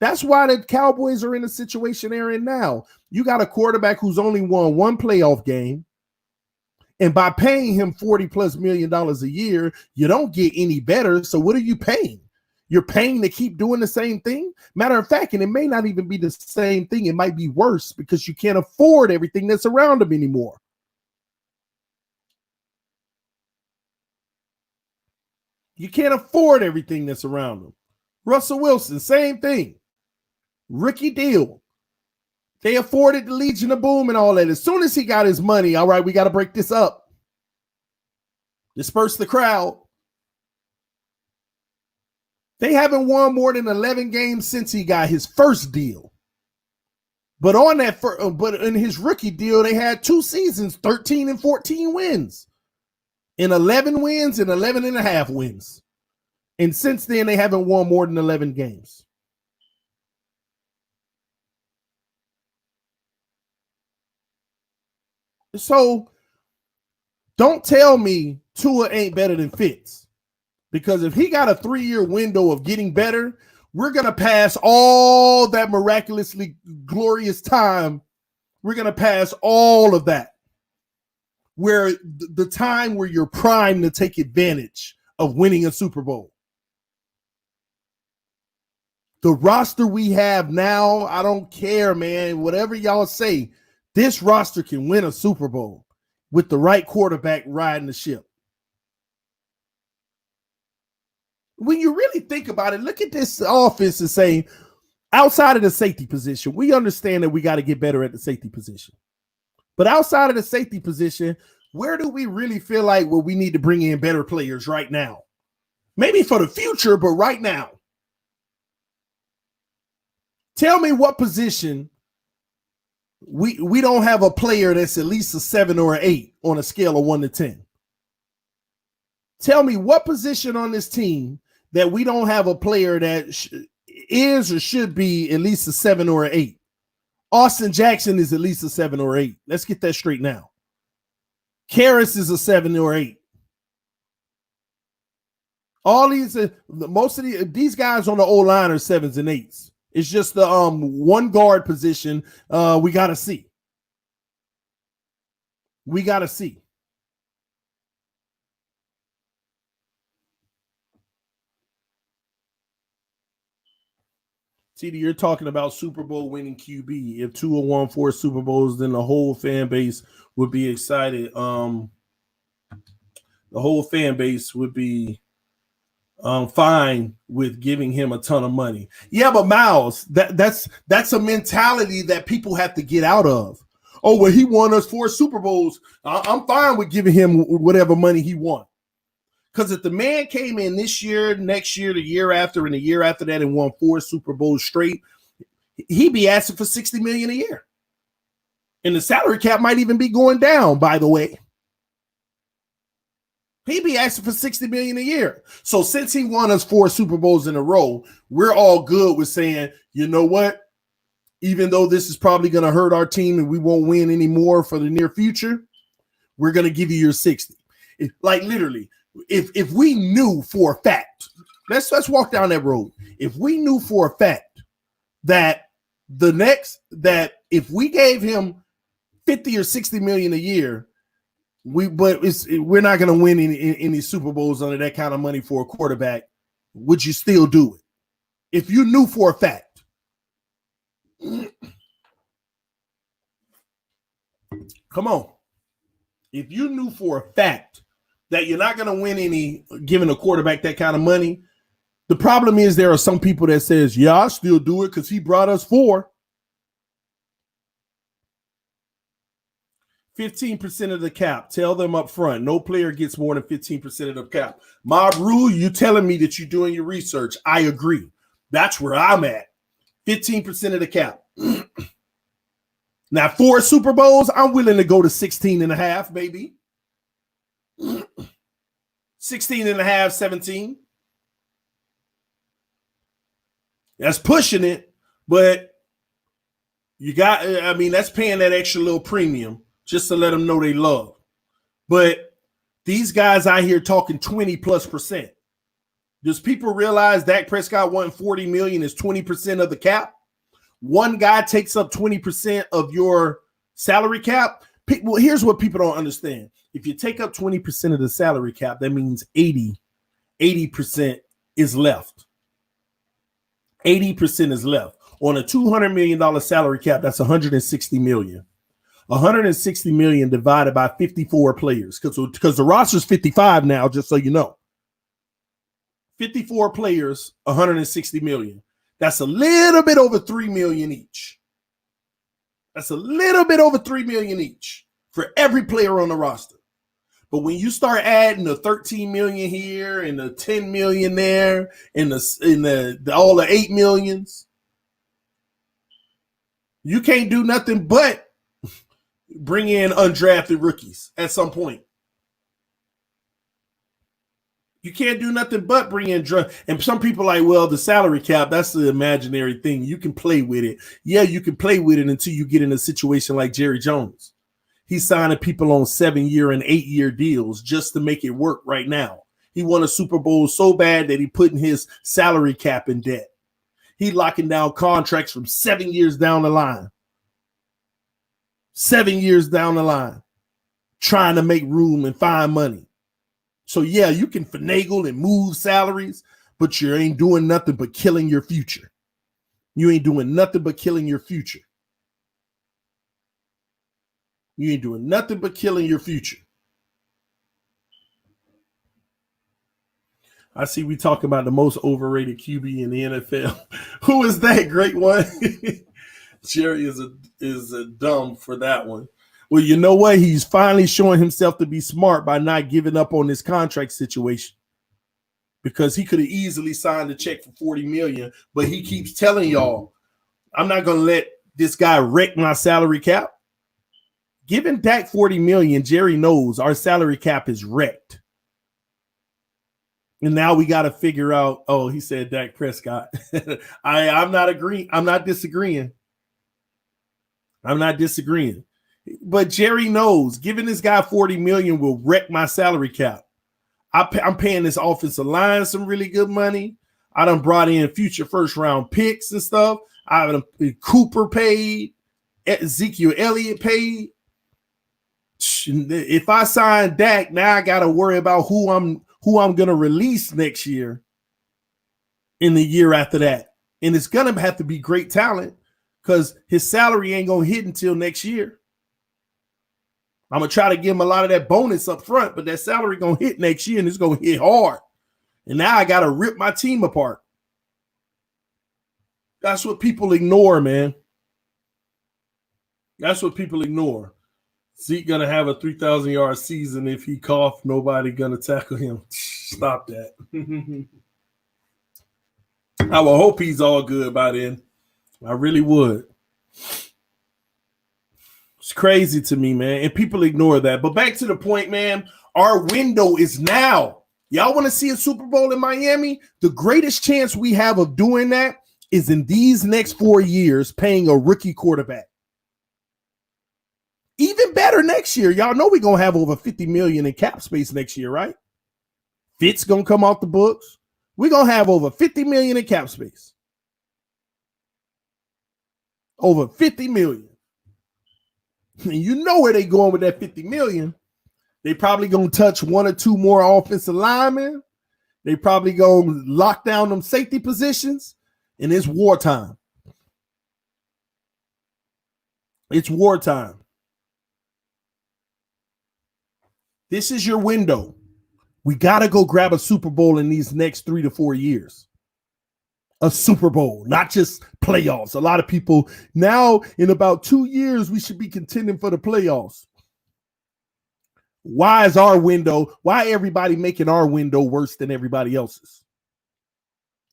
That's why the Cowboys are in the situation they're in now. You got a quarterback who's only won one playoff game. And by paying him $40+ million a year, you don't get any better. So what are you paying? You're paying to keep doing the same thing? Matter of fact, and it may not even be the same thing. It might be worse because you can't afford everything that's around him anymore. You can't afford everything that's around him. Russell Wilson, same thing. Rookie deal. They afforded the Legion of Boom and all that. As soon as he got his money, all right, we got to break this up. Disperse the crowd. They haven't won more than 11 games since he got his first deal. But but in his rookie deal, they had 2 seasons, 13 and 14 wins. And 11 wins and 11 and a half wins. And since then, they haven't won more than 11 games. So don't tell me Tua ain't better than Fitz. Because if he got a 3-year window of getting better, we're going to pass all that miraculously glorious time. We're going to pass all of that. Where the time where you're primed to take advantage of winning a Super Bowl. The roster we have now, I don't care, man. Whatever y'all say, this roster can win a Super Bowl with the right quarterback riding the ship. When you really think about it, look at this offense and say, outside of the safety position, we understand that we got to get better at the safety position. But outside of the safety position, where do we really feel like we need to bring in better players right now? Maybe for the future, but right now. Tell me what position we don't have a player that's at least a 7 or an 8 on a scale of 1 to 10. Tell me what position on this team that we don't have a player that is or should be at least a 7 or an 8. Austin Jackson is at least a 7 or 8. Let's get that straight now. Karras is a 7 or 8. All these, most of these guys on the O-line are 7s and 8s. It's just the one guard position we got to see. We got to see. TD, you're talking about Super Bowl winning QB. If Tua won 4 Super Bowls, then the whole fan base would be excited. The whole fan base would be fine with giving him a ton of money. Yeah, but Miles, that's a mentality that people have to get out of. Oh, well, he won us 4 Super Bowls. I'm fine with giving him whatever money he wants. Because if the man came in this year, next year, the year after, and the year after that and won 4 Super Bowls straight, he'd be asking for $60 million a year. And the salary cap might even be going down, by the way. He'd be asking for $60 million a year. So since he won us 4 Super Bowls in a row, we're all good with saying, you know what? Even though this is probably going to hurt our team and we won't win anymore for the near future, we're going to give you your 60. Like literally, if we knew for a fact, let's walk down that road. If we knew for a fact that if we gave him 50 or 60 million a year, we're not going to win any Super Bowls under that kind of money for a quarterback, would you still do it? If you knew for a fact. Come on. If you knew for a fact that you're not going to win any giving a quarterback that kind of money, the problem is there are some people that says, yeah, I'll still do it because he brought us 4. 15% of the cap. Tell them up front. No player gets more than 15% of the cap. Mob Rule, you telling me that you're doing your research. I agree. That's where I'm at. 15% of the cap. Now, 4 Super Bowls, I'm willing to go to 16.5, maybe. 16.5, 17. That's pushing it, but that's paying that extra little premium just to let them know they love. But these guys out here talking 20+%. Does people realize Dak Prescott wanting $40 million is 20% of the cap? One guy takes up 20% of your salary cap. Well, here's what people don't understand. If you take up 20% of the salary cap, that means 80% is left. 80% is left. On a $200 million salary cap, that's $160 million. $160 million divided by 54 players, because the roster's 55 now, just so you know. 54 players, $160 million. That's a little bit over $3 million each. That's a little bit over $3 million each for every player on the roster. But when you start adding the 13 million here and the 10 million there and all the 8 millions, you can't do nothing but bring in undrafted rookies at some point. You can't do nothing but bring in and some people are like, well, the salary cap, that's the imaginary thing. You can play with it. Yeah, you can play with it until you get in a situation like Jerry Jones. He's signing people on 7-year and 8-year deals just to make it work right now. He won a Super Bowl so bad that he putting his salary cap in debt. He locking down contracts from 7 years down the line. 7 years down the line, trying to make room and find money. So, yeah, you can finagle and move salaries, but you ain't doing nothing but killing your future. You ain't doing nothing but killing your future. You ain't doing nothing but killing your future. I see we talking about the most overrated QB in the NFL. Who is that great one? Jerry is a dumb for that one. Well, you know what? He's finally showing himself to be smart by not giving up on this contract situation, because he could have easily signed a check for $40 million, but he keeps telling y'all, I'm not going to let this guy wreck my salary cap. Giving Dak $40 million, Jerry knows our salary cap is wrecked. And now we got to figure out, oh, he said Dak Prescott. I'm not agreeing. I'm not disagreeing. But Jerry knows giving this guy $40 million will wreck my salary cap. I'm paying this offensive line some really good money. I done brought in future first-round picks and stuff. Cooper paid. Ezekiel Elliott paid. If I sign Dak, now I got to worry about who I'm going to release next year in the year after that. And it's going to have to be great talent, because his salary ain't going to hit until next year. I'm going to try to give him a lot of that bonus up front, but that salary going to hit next year, and it's going to hit hard. And now I got to rip my team apart. That's what people ignore, man. That's what people ignore. Zeke going to have a 3,000-yard season. If he cough, nobody going to tackle him. Stop that. I will hope he's all good by then. I really would. It's crazy to me, man. And people ignore that. But back to the point, man. Our window is now. Y'all want to see a Super Bowl in Miami? The greatest chance we have of doing that is in these next 4 years paying a rookie quarterback. Even better next year. Y'all know we're going to have over $50 million in cap space next year, right? Fitz going to come off the books. We're going to have over $50 million in cap space. Over $50 million. And you know where they going with that $50 million. They probably going to touch one or two more offensive linemen. They probably going to lock down them safety positions. And it's wartime. It's wartime. This is your window. We got to go grab a Super Bowl in these next 3 to 4 years. A Super Bowl, not just playoffs. A lot of people now, in about 2 years, we should be contending for the playoffs. Why is our window, why everybody making our window worse than everybody else's?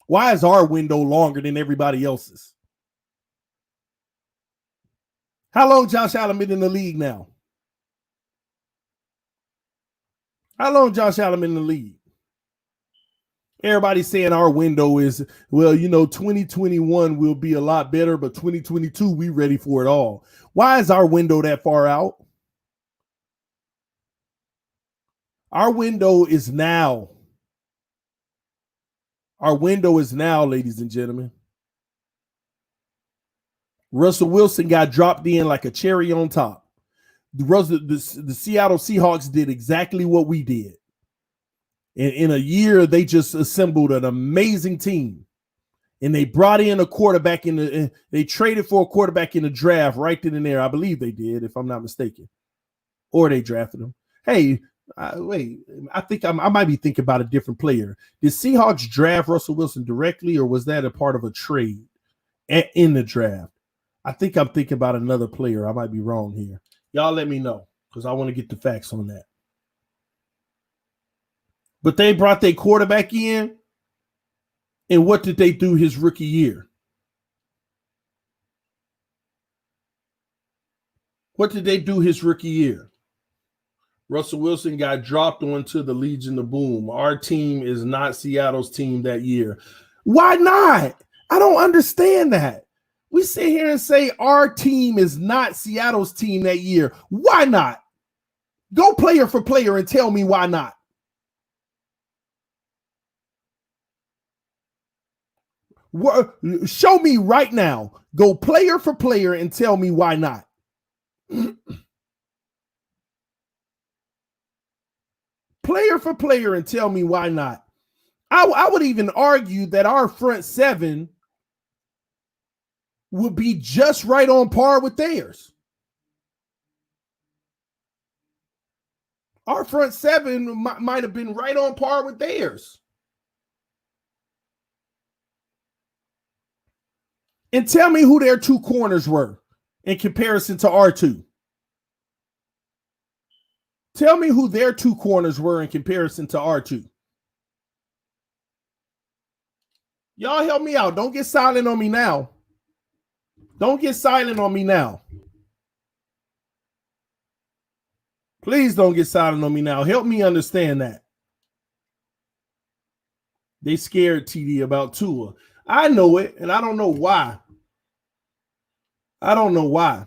Why is our window longer than everybody else's? How long Josh Allen been in the league now? How long Josh Allen been in the league? Everybody's saying our window is, well, 2021 will be a lot better, but 2022, we ready for it all. Why is our window that far out? Our window is now. Our window is now, ladies and gentlemen. Russell Wilson got dropped in like a cherry on top. The Seattle Seahawks did exactly what we did. In a year, they just assembled an amazing team. And they brought in a quarterback they traded for a quarterback in the draft right then and there. I believe they did, if I'm not mistaken. Or they drafted him. Hey, wait, I think I might be thinking about a different player. Did Seahawks draft Russell Wilson directly, or was that a part of a trade in the draft? I think I'm thinking about another player. I might be wrong here. Y'all let me know, because I want to get the facts on that. But they brought their quarterback in, and what did they do his rookie year? What did they do his rookie year? Russell Wilson got dropped onto the Legion of Boom. Our team is not Seattle's team that year. Why not? I don't understand that. We sit here and say our team is not Seattle's team that year. Why not? Go player for player and tell me why not. Show me right now. Go player for player and tell me why not. Player for player and tell me why not. I would even argue that our front seven would be just right on par with theirs. Our front seven might have been right on par with theirs. And tell me who their two corners were in comparison to our two. Tell me who their two corners were in comparison to our two. Y'all help me out. Don't get silent on me now. Don't get silent on me now. Please don't get silent on me now. Help me understand that. They scared TD about Tua. I know it, and I don't know why. I don't know why.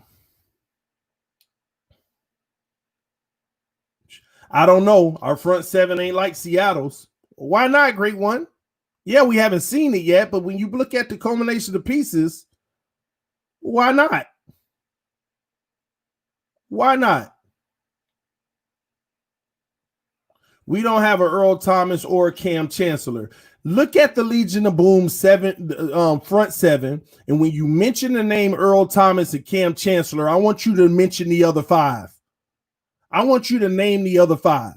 I don't know. Our front seven ain't like Seattle's. Why not, great one? Yeah, we haven't seen it yet, but when you look at the culmination of pieces, why not? Why not? We don't have an Earl Thomas or a Cam Chancellor. Look at the Legion of Boom front seven, and when you mention the name Earl Thomas and Cam Chancellor, I want you to mention the other five. I want you to name the other five.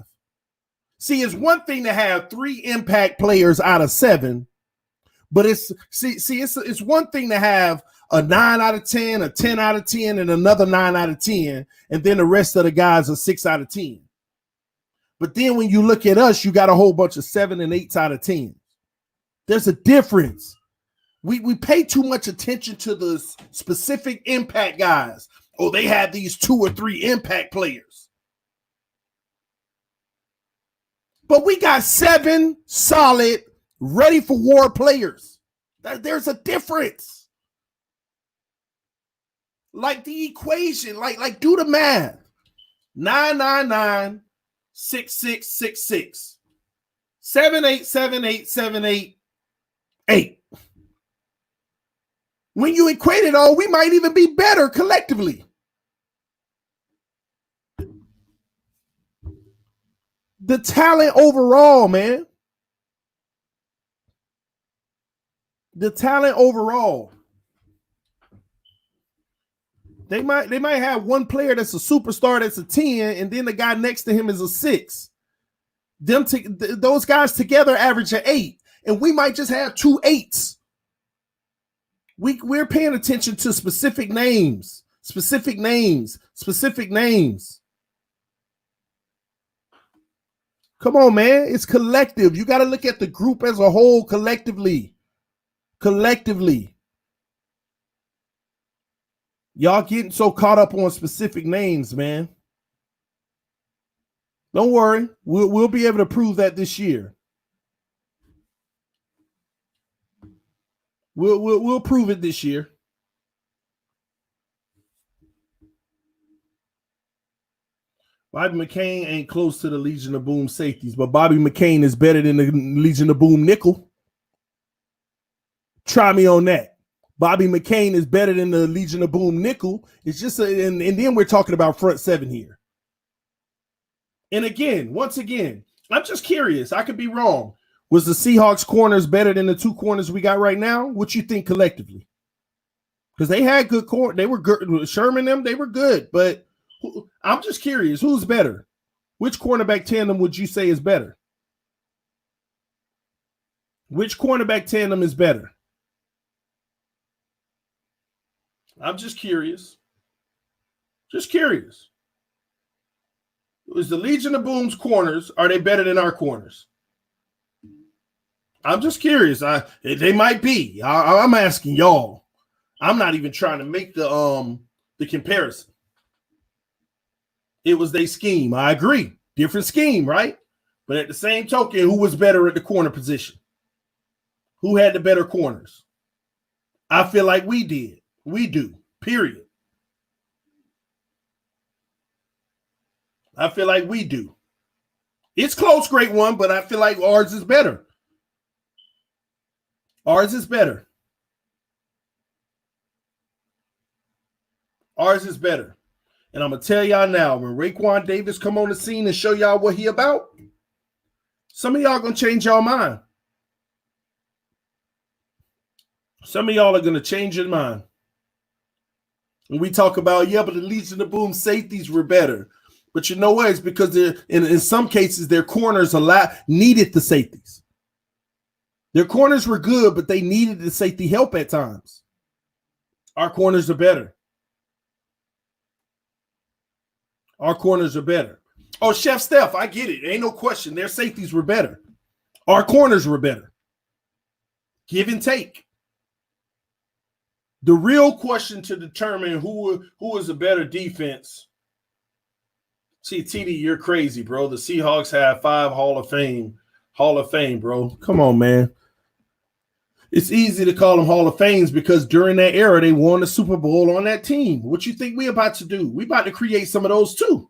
See, it's one thing to have 3 impact players out of 7, but it's one thing to have a 9 out of 10, a 10 out of 10, and another 9 out of 10, and then the rest of the guys are 6 out of 10. But then when you look at us, you got a whole bunch of 7 and 8s out of 10. There's a difference. We pay too much attention to the specific impact guys. Oh, they have these 2 or 3 impact players. But we got 7 solid, ready for war players. There's a difference. Like the equation, like do the math. 999, 6666. 7-8, When you equate it all, we might even be better collectively. The talent overall, man. The talent overall. They might have one player that's a superstar that's a 10, and then the guy next to him is a 6. Those guys together average an 8, and we might just have 2 8s. We're paying attention to specific names. Come on, man. It's collective. You got to look at the group as a whole collectively. Y'all getting so caught up on specific names, man. Don't worry. We'll be able to prove that this year. We'll prove it this year. Bobby McCain ain't close to the Legion of Boom safeties, but Bobby McCain is better than the Legion of Boom nickel. Try me on that. Bobby McCain is better than the Legion of Boom nickel. It's just and then we're talking about front 7 here. And again, once again, I'm just curious. I could be wrong. Was the Seahawks corners better than the 2 corners we got right now? What you think collectively? Because they had good corner. They were good. Sherman, they were good. But I'm just curious. Who's better? Which cornerback tandem would you say is better? Which cornerback tandem is better? I'm just curious. Just curious. Is the Legion of Boom's corners, are they better than our corners? I'm just curious. They might be. I'm asking y'all. I'm not even trying to make the comparison. It was their scheme. I agree. Different scheme, right? But at the same token, who was better at the corner position? Who had the better corners? I feel like we did. We do. Period. I feel like we do. It's close, great one, but I feel like ours is better. Ours is better. Ours is better. And I'm going to tell y'all now, when Raekwon Davis come on the scene and show y'all what he about, some of y'all going to change y'all mind. Some of y'all are going to change your mind. And we talk about, but the Legion of Boom safeties were better. But you know what? It's because in some cases, their corners needed the safeties. Their corners were good, but they needed the safety help at times. Our corners are better. Our corners are better. Oh, Chef Steph, I get it. Ain't no question. Their safeties were better. Our corners were better. Give and take. The real question to determine who is a better defense. See, TD, you're crazy, bro. The Seahawks have 5 Hall of Fame, bro. Come on, man. It's easy to call them Hall of Fames because during that era, they won the Super Bowl on that team. What you think we about to do? We about to create some of those too.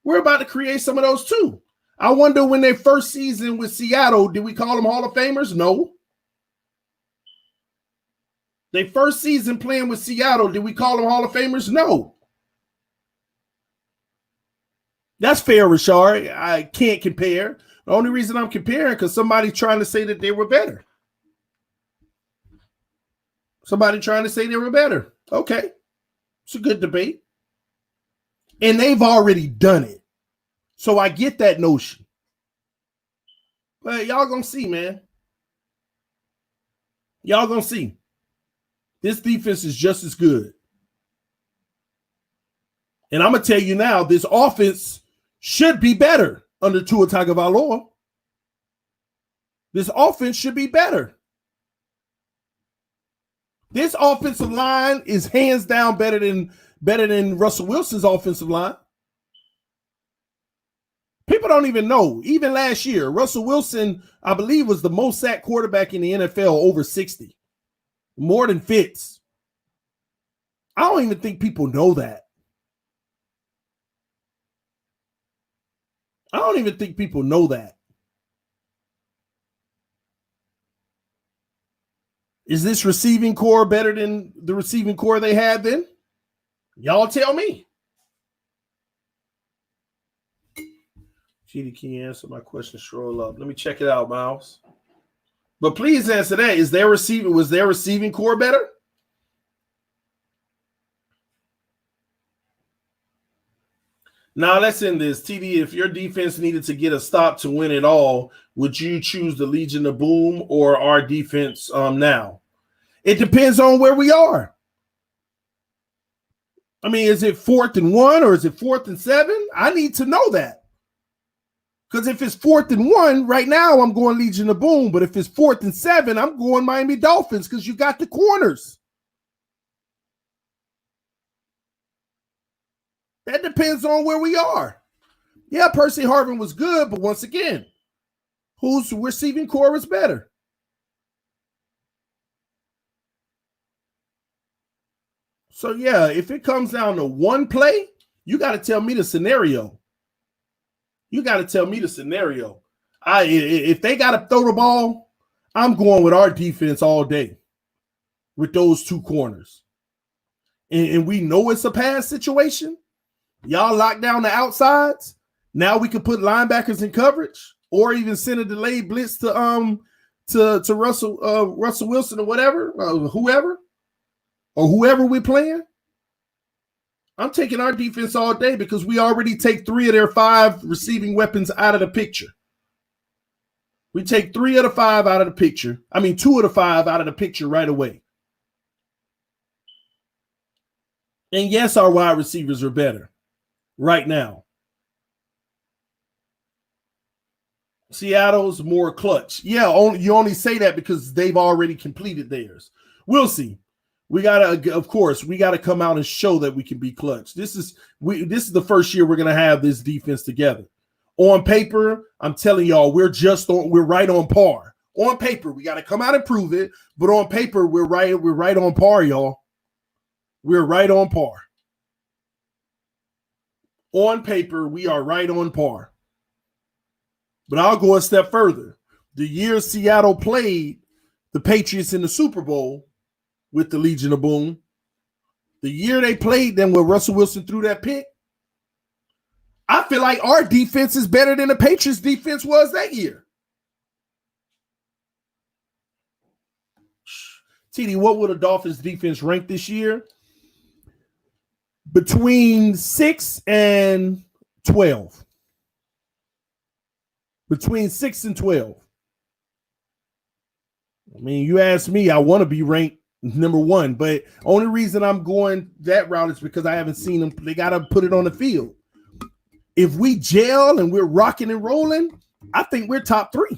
We're about to create some of those too. I wonder when their first season with Seattle, did we call them Hall of Famers? No. Their first season playing with Seattle, did we call them Hall of Famers? No. That's fair, Rashard. I can't compare. The only reason I'm comparing because somebody's trying to say that they were better. Somebody trying to say they were better. Okay. It's a good debate. And they've already done it. So I get that notion. But y'all gonna see, man. Y'all gonna see. This defense is just as good. And I'm going to tell you now, this offense should be better under Tua Tagovailoa. This offense should be better. This offensive line is hands down better than Russell Wilson's offensive line. People don't even know. Even last year, Russell Wilson, I believe, was the most sacked quarterback in the NFL, over 60. More than Fitz. I don't even think people know that. I don't even think people know that. Is this receiving core better than the receiving core they had then? Y'all tell me. GD, can you answer my question? Scroll up. Let me check it out, Miles. But please answer that. Was their receiving core better? Now let's end this. TD, if your defense needed to get a stop to win it all, would you choose the Legion of Boom or our defense now? It depends on where we are. I mean, is it 4th and 1 or is it 4th and 7? I need to know that. Because if it's 4th and 1, right now I'm going Legion of Boom. But if it's 4th and 7, I'm going Miami Dolphins because you got the corners. That depends on where we are. Yeah, Percy Harvin was good, but once again, whose receiving core is better? So, yeah, if it comes down to one play, you got to tell me the scenario. If they got to throw the ball, I'm going with our defense all day with those two corners. And we know it's a pass situation. Y'all lock down the outsides. Now we can put linebackers in coverage or even send a delayed blitz to Russell Wilson or whatever, whoever we're playing. I'm taking our defense all day because we already take 3 of their 5 receiving weapons out of the picture. We take 3 of the 5 out of the picture. I mean, 2 of the 5 out of the picture right away. And yes, our wide receivers are better right now. Seattle's more clutch. Yeah, you only say that because they've already completed theirs. We'll see. We gotta come out and show that we can be clutch. This is the first year we're gonna have this defense together. On paper, I'm telling y'all, we're right on par. On paper, we gotta come out and prove it, but on paper, we're right on par, y'all. We're right on par. On paper, we are right on par. But I'll go a step further. The year Seattle played the Patriots in the Super Bowl with the Legion of Boom, the year they played them where Russell Wilson threw that pick, I feel like our defense is better than the Patriots defense was that year. TD, what will the Dolphins defense rank this year? Between 6 and 12. Between 6 and 12. I mean, you ask me, I want to be ranked number 1, but only reason I'm going that route is because I haven't seen them. They got to put it on the field. If we gel and we're rocking and rolling, I think we're top 3.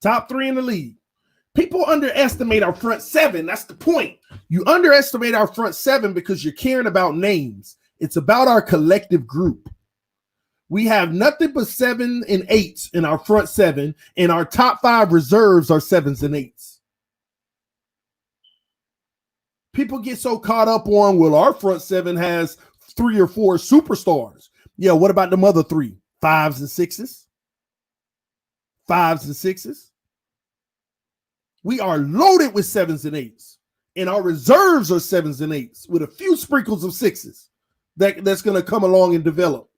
Top 3 in the league. People underestimate our front 7. That's the point. You underestimate our front 7 because you're caring about names. It's about our collective group. We have nothing but 7 and 8s in our front 7, and our top 5 reserves are 7s and 8s. People get so caught up on, well, our front 7 has 3 or 4 superstars. Yeah, what about them other 3? 5s and 6s? 5s and 6s? We are loaded with 7s and 8s, and our reserves are 7s and 8s with a few sprinkles of 6s that's going to come along and develop.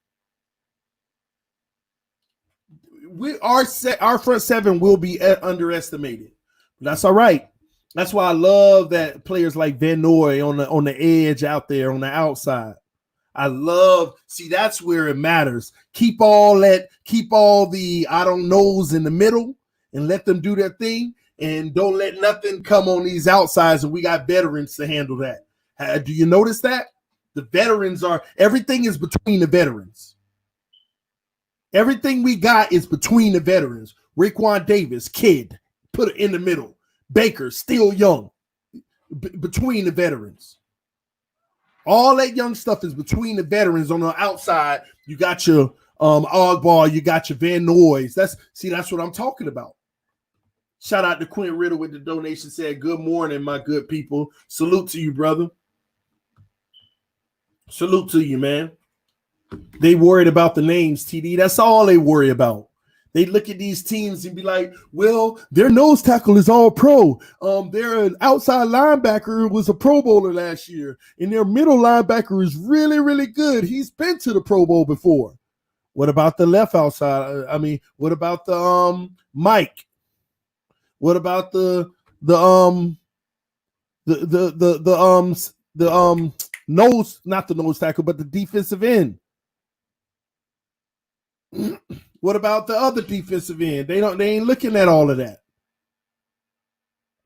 Our front 7 will be underestimated. That's all right. That's why I love that players like Van Noy on the edge out there on the outside. That's where it matters. Keep all the I don't knows in the middle and let them do their thing, and don't let nothing come on these outsides. And we got veterans to handle that. Do you notice that? The veterans everything is between the veterans. Everything we got is between the veterans. Raekwon Davis, kid, put it in the middle. Baker, still young, between the veterans. All that young stuff is between the veterans. On the outside, you got your Ogbah, you got your Van Noys. That's what I'm talking about. Shout out to Quinn Riddle with the donation. Said, good morning, my good people. Salute to you, brother. Salute to you, man. They worried about the names, TD. That's all they worry about. They look at these teams and be like, well, their nose tackle is all pro. Their outside linebacker was a Pro Bowler last year, and their middle linebacker is really, really good. He's been to the Pro Bowl before. What about the left outside? What about the Mike? What about the nose, not the nose tackle, but the defensive end? What about the other defensive end? They ain't looking at all of that.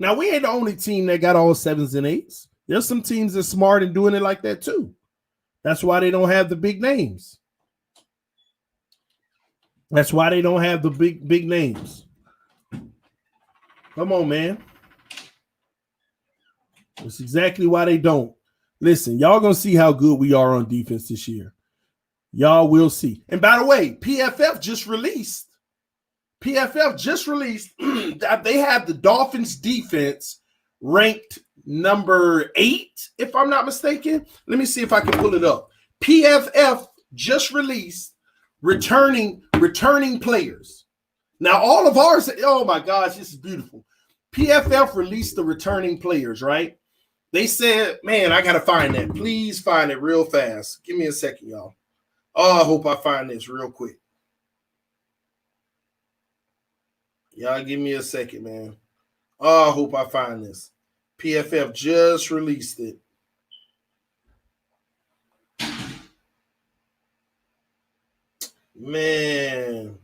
Now, we ain't the only team that got all 7s and 8s. There's some teams that's smart in doing it like that too. That's why they don't have the big names. That's why they don't have the big names. Come on, man. That's exactly why they don't. Listen, y'all gonna see how good we are on defense this year. Y'all will see. And by the way, PFF just released. They have the Dolphins defense ranked number 8, if I'm not mistaken. Let me see if I can pull it up. PFF just released returning players. Now, all of ours, oh my gosh, this is beautiful. PFF released the returning players, right? They said, man, I got to find that. Please find it real fast. Give me a second, y'all. Oh, I hope I find this real quick. Y'all give me a second, man. Oh, I hope I find this. PFF just released it. Man.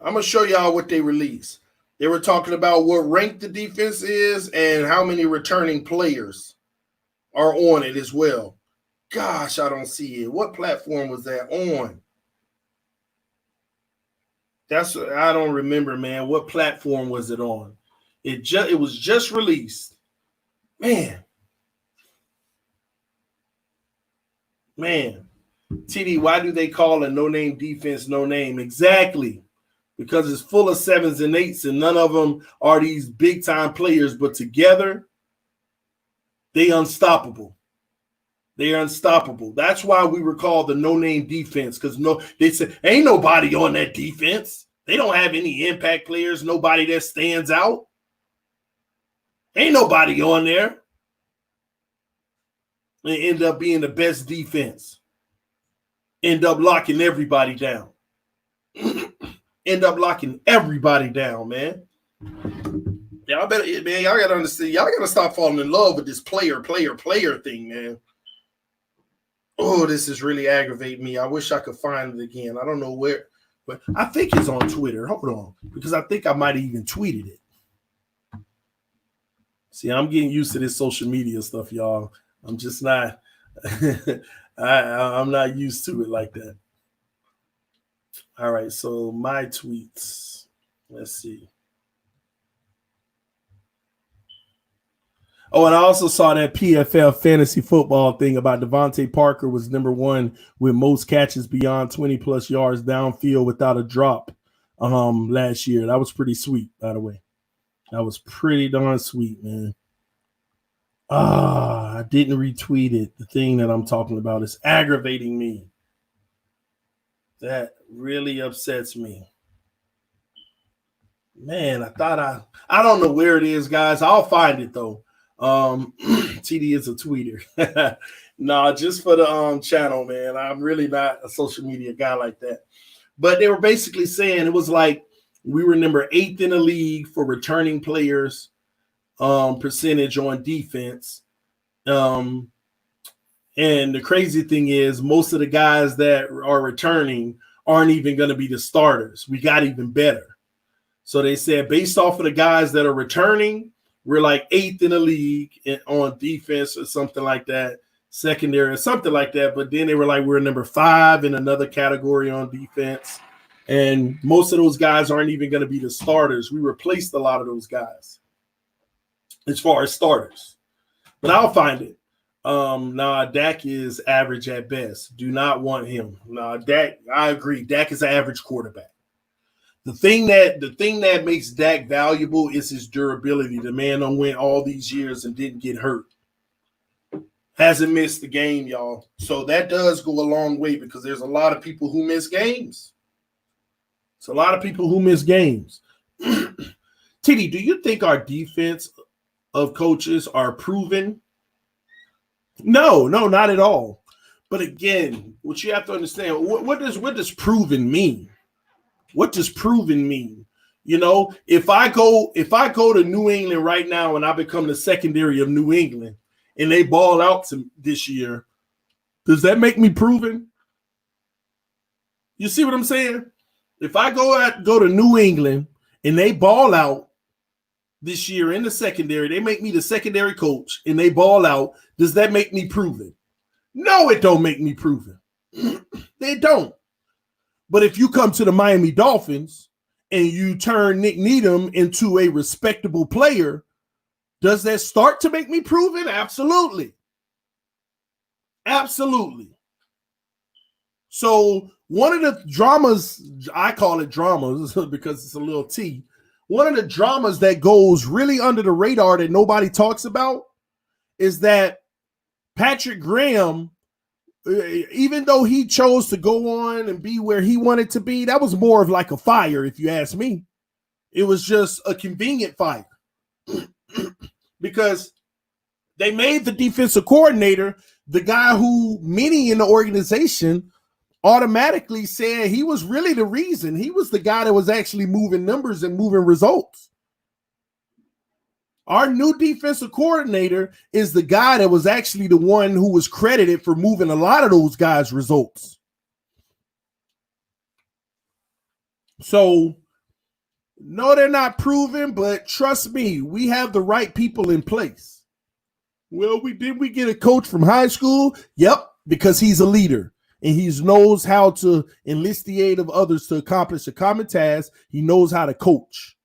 I'm going to show y'all what they released. They were talking about what rank the defense is and how many returning players are on it as well. Gosh, I don't see it. What platform was that on? I don't remember, man. What platform was it on? It was just released. Man. TD, why do they call a no-name defense no name? Exactly. Because it's full of 7s and 8s, and none of them are these big-time players, but together, they unstoppable. They are unstoppable. That's why we were called the no-name defense, because they said, ain't nobody on that defense. They don't have any impact players, nobody that stands out. Ain't nobody on there. They end up being the best defense. End up locking everybody down. End up locking everybody down, man. Y'all gotta understand. Y'all gotta stop falling in love with this player thing, man. Oh, this is really aggravating me. I wish I could find it again. I don't know where, but I think it's on Twitter. Hold on, because I think I might have even tweeted it. See, I'm getting used to this social media stuff, y'all. I'm just not. I'm not used to it like that. All right, so my tweets. Let's see. Oh, and I also saw that PFF fantasy football thing about Devontae Parker was number 1 with most catches beyond 20-plus yards downfield without a drop last year. That was pretty sweet, by the way. That was pretty darn sweet, man. I didn't retweet it. The thing that I'm talking about is aggravating me. That really upsets me. Man, I don't know where it is, guys. I'll find it, though. TD is a tweeter. No, just for the channel, man. I'm really not a social media guy like that. But they were basically saying it was like we were number 8th in the league for returning players percentage on defense. And the crazy thing is most of the guys that are returning aren't even going to be the starters. We got even better. So they said based off of the guys that are returning, we're like 8th in the league on defense or something like that, secondary or something like that. But then they were like, we're number 5 in another category on defense. And most of those guys aren't even going to be the starters. We replaced a lot of those guys as far as starters. But I'll find it. Dak is average at best. Do not want him. Dak, I agree. Dak is an average quarterback. The thing that makes Dak valuable is his durability. The man done went all these years and didn't get hurt. hasn't missed the game, y'all. So that does go a long way because there's a lot of people who miss games. It's a lot of people who miss games. TD, do you think our defense of coaches are proven? No, not at all. But again, what you have to understand, what does proven mean? What does proven mean? You know, if I go to New England right now and I become the secondary of New England and they ball out this year, does that make me proven? You see what I'm saying? If I go to New England and they ball out this year in the secondary, they make me the secondary coach and they ball out, does that make me proven? No, it don't make me proven. It don't. But if you come to the Miami Dolphins and you turn Nick Needham into a respectable player, does that start to make me proven? Absolutely. Absolutely. So one of the dramas, I call it dramas because it's a little T. One of the dramas that goes really under the radar that nobody talks about is that Patrick Graham, even though he chose to go on and be where he wanted to be, that was more of like a fire, if you ask me. It was just a convenient fire because they made the defensive coordinator the guy who many in the organization automatically said he was really the reason. He was the guy that was actually moving numbers and moving results. Our new defensive coordinator is the guy that was actually the one who was credited for moving a lot of those guys' results. So, no, they're not proven, but trust me, we have the right people in place. Well, we get a coach from high school? Yep, because he's a leader. And he knows how to enlist the aid of others to accomplish a common task. He knows how to coach.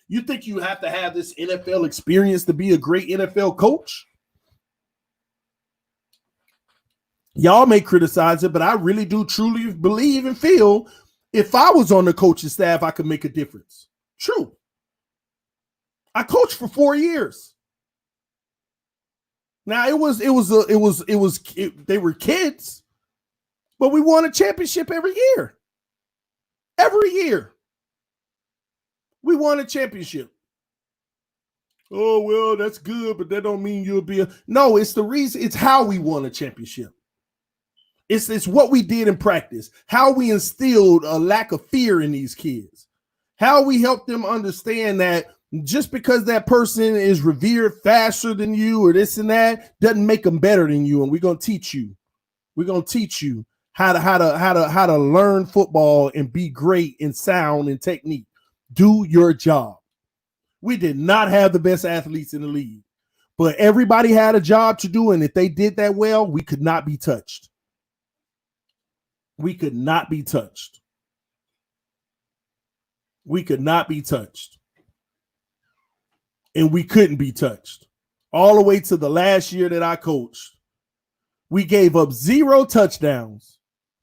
You think you have to have this NFL experience to be a great NFL coach? Y'all may criticize it, but I really do truly believe and feel if I was on the coaching staff, I could make a difference. True. I coached for 4 years. Now they were kids. But we won a championship every year. Every year. We won a championship. Oh, well, that's good, but that don't mean you'll be a... No, it's the reason. It's how we won a championship. It's what we did in practice. How we instilled a lack of fear in these kids. How we helped them understand that just because that person is revered faster than you or this and that doesn't make them better than you. And we're going to teach you. We're going to teach you how to learn football and be great in sound and technique. Do your job. We did not have the best athletes in the league, but everybody had a job to do, and if they did that well, we could not be touched. We could not be touched. We could not be touched. And we couldn't be touched. All the way to the last year that I coached, we gave up 0 touchdowns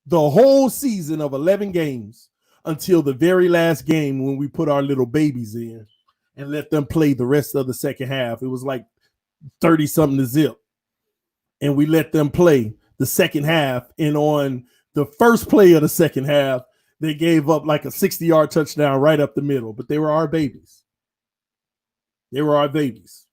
the whole season of 11 games until the very last game when we put our little babies in and let them play the rest of the second half. It was like 30-something to zip. And we let them play the second half. And on the first play of the second half, they gave up like a 60-yard touchdown right up the middle. But they were our babies. They were our babies.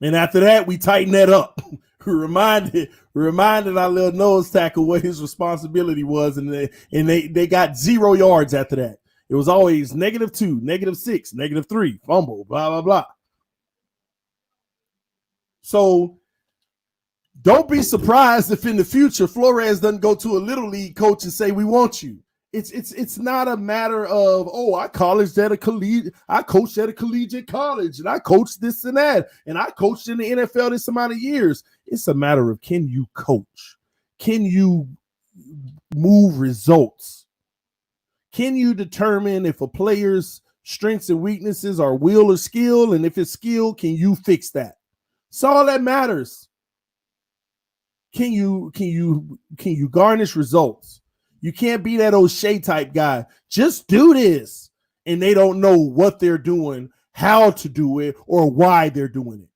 And after that, we tightened that up. We reminded our little nose tackle what his responsibility was, and they got 0 yards after that. It was always -2, -6, -3, fumble, blah, blah, blah. So don't be surprised if in the future Flores doesn't go to a little league coach and say, we want you. It's not a matter of, oh, I coached at a collegiate college, and I coached this and that, and I coached in the NFL this amount of years. It's a matter of, can you coach? Can you move results? Can you determine if a player's strengths and weaknesses are will or skill? And if it's skill, can you fix that? That's all that matters. Can you garnish results? You can't be that O'Shea type guy. Just do this. And they don't know what they're doing, how to do it, or why they're doing it.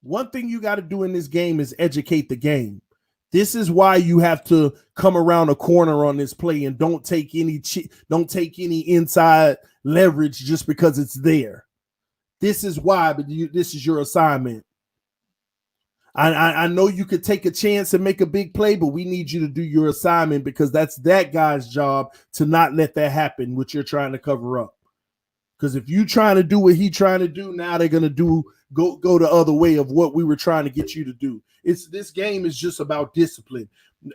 One thing you got to do in this game is educate the game. This is why you have to come around a corner on this play and don't take any inside leverage just because it's there. This is why, but this is your assignment. I know you could take a chance and make a big play, but we need you to do your assignment because that's that guy's job to not let that happen, which you're trying to cover up. Because if you trying to do what he trying to do, now they're going to go the other way of what we were trying to get you to do. This game is just about discipline.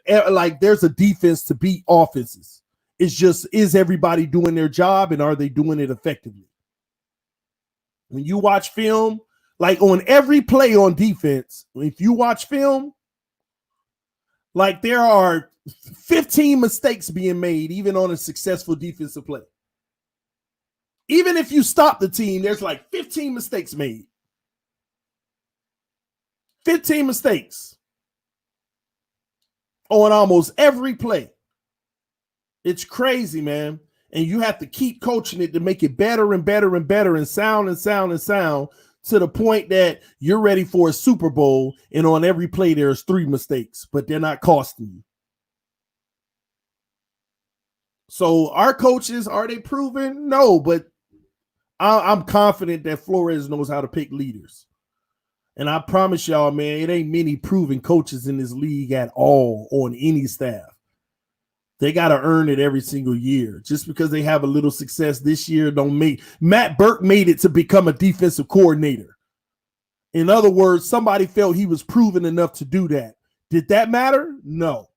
Like there's a defense to beat offenses. It's just, is everybody doing their job and are they doing it effectively? When you watch film, like on every play on defense, if you watch film, like there are 15 mistakes being made, even on a successful defensive play. Even if you stop the team, there's like 15 mistakes made. 15 mistakes on almost every play. It's crazy, man. And you have to keep coaching it to make it better and better and better and sound to the point that you're ready for a Super Bowl, and on every play there's 3 mistakes, but they're not costing you. So our coaches, are they proven? No, but I'm confident that Flores knows how to pick leaders. And I promise y'all, man, it ain't many proven coaches in this league at all on any staff. They got to earn it every single year. Just because they have a little success this year don't make. Matt Burke made it to become a defensive coordinator. In other words, somebody felt he was proven enough to do that. Did that matter? No.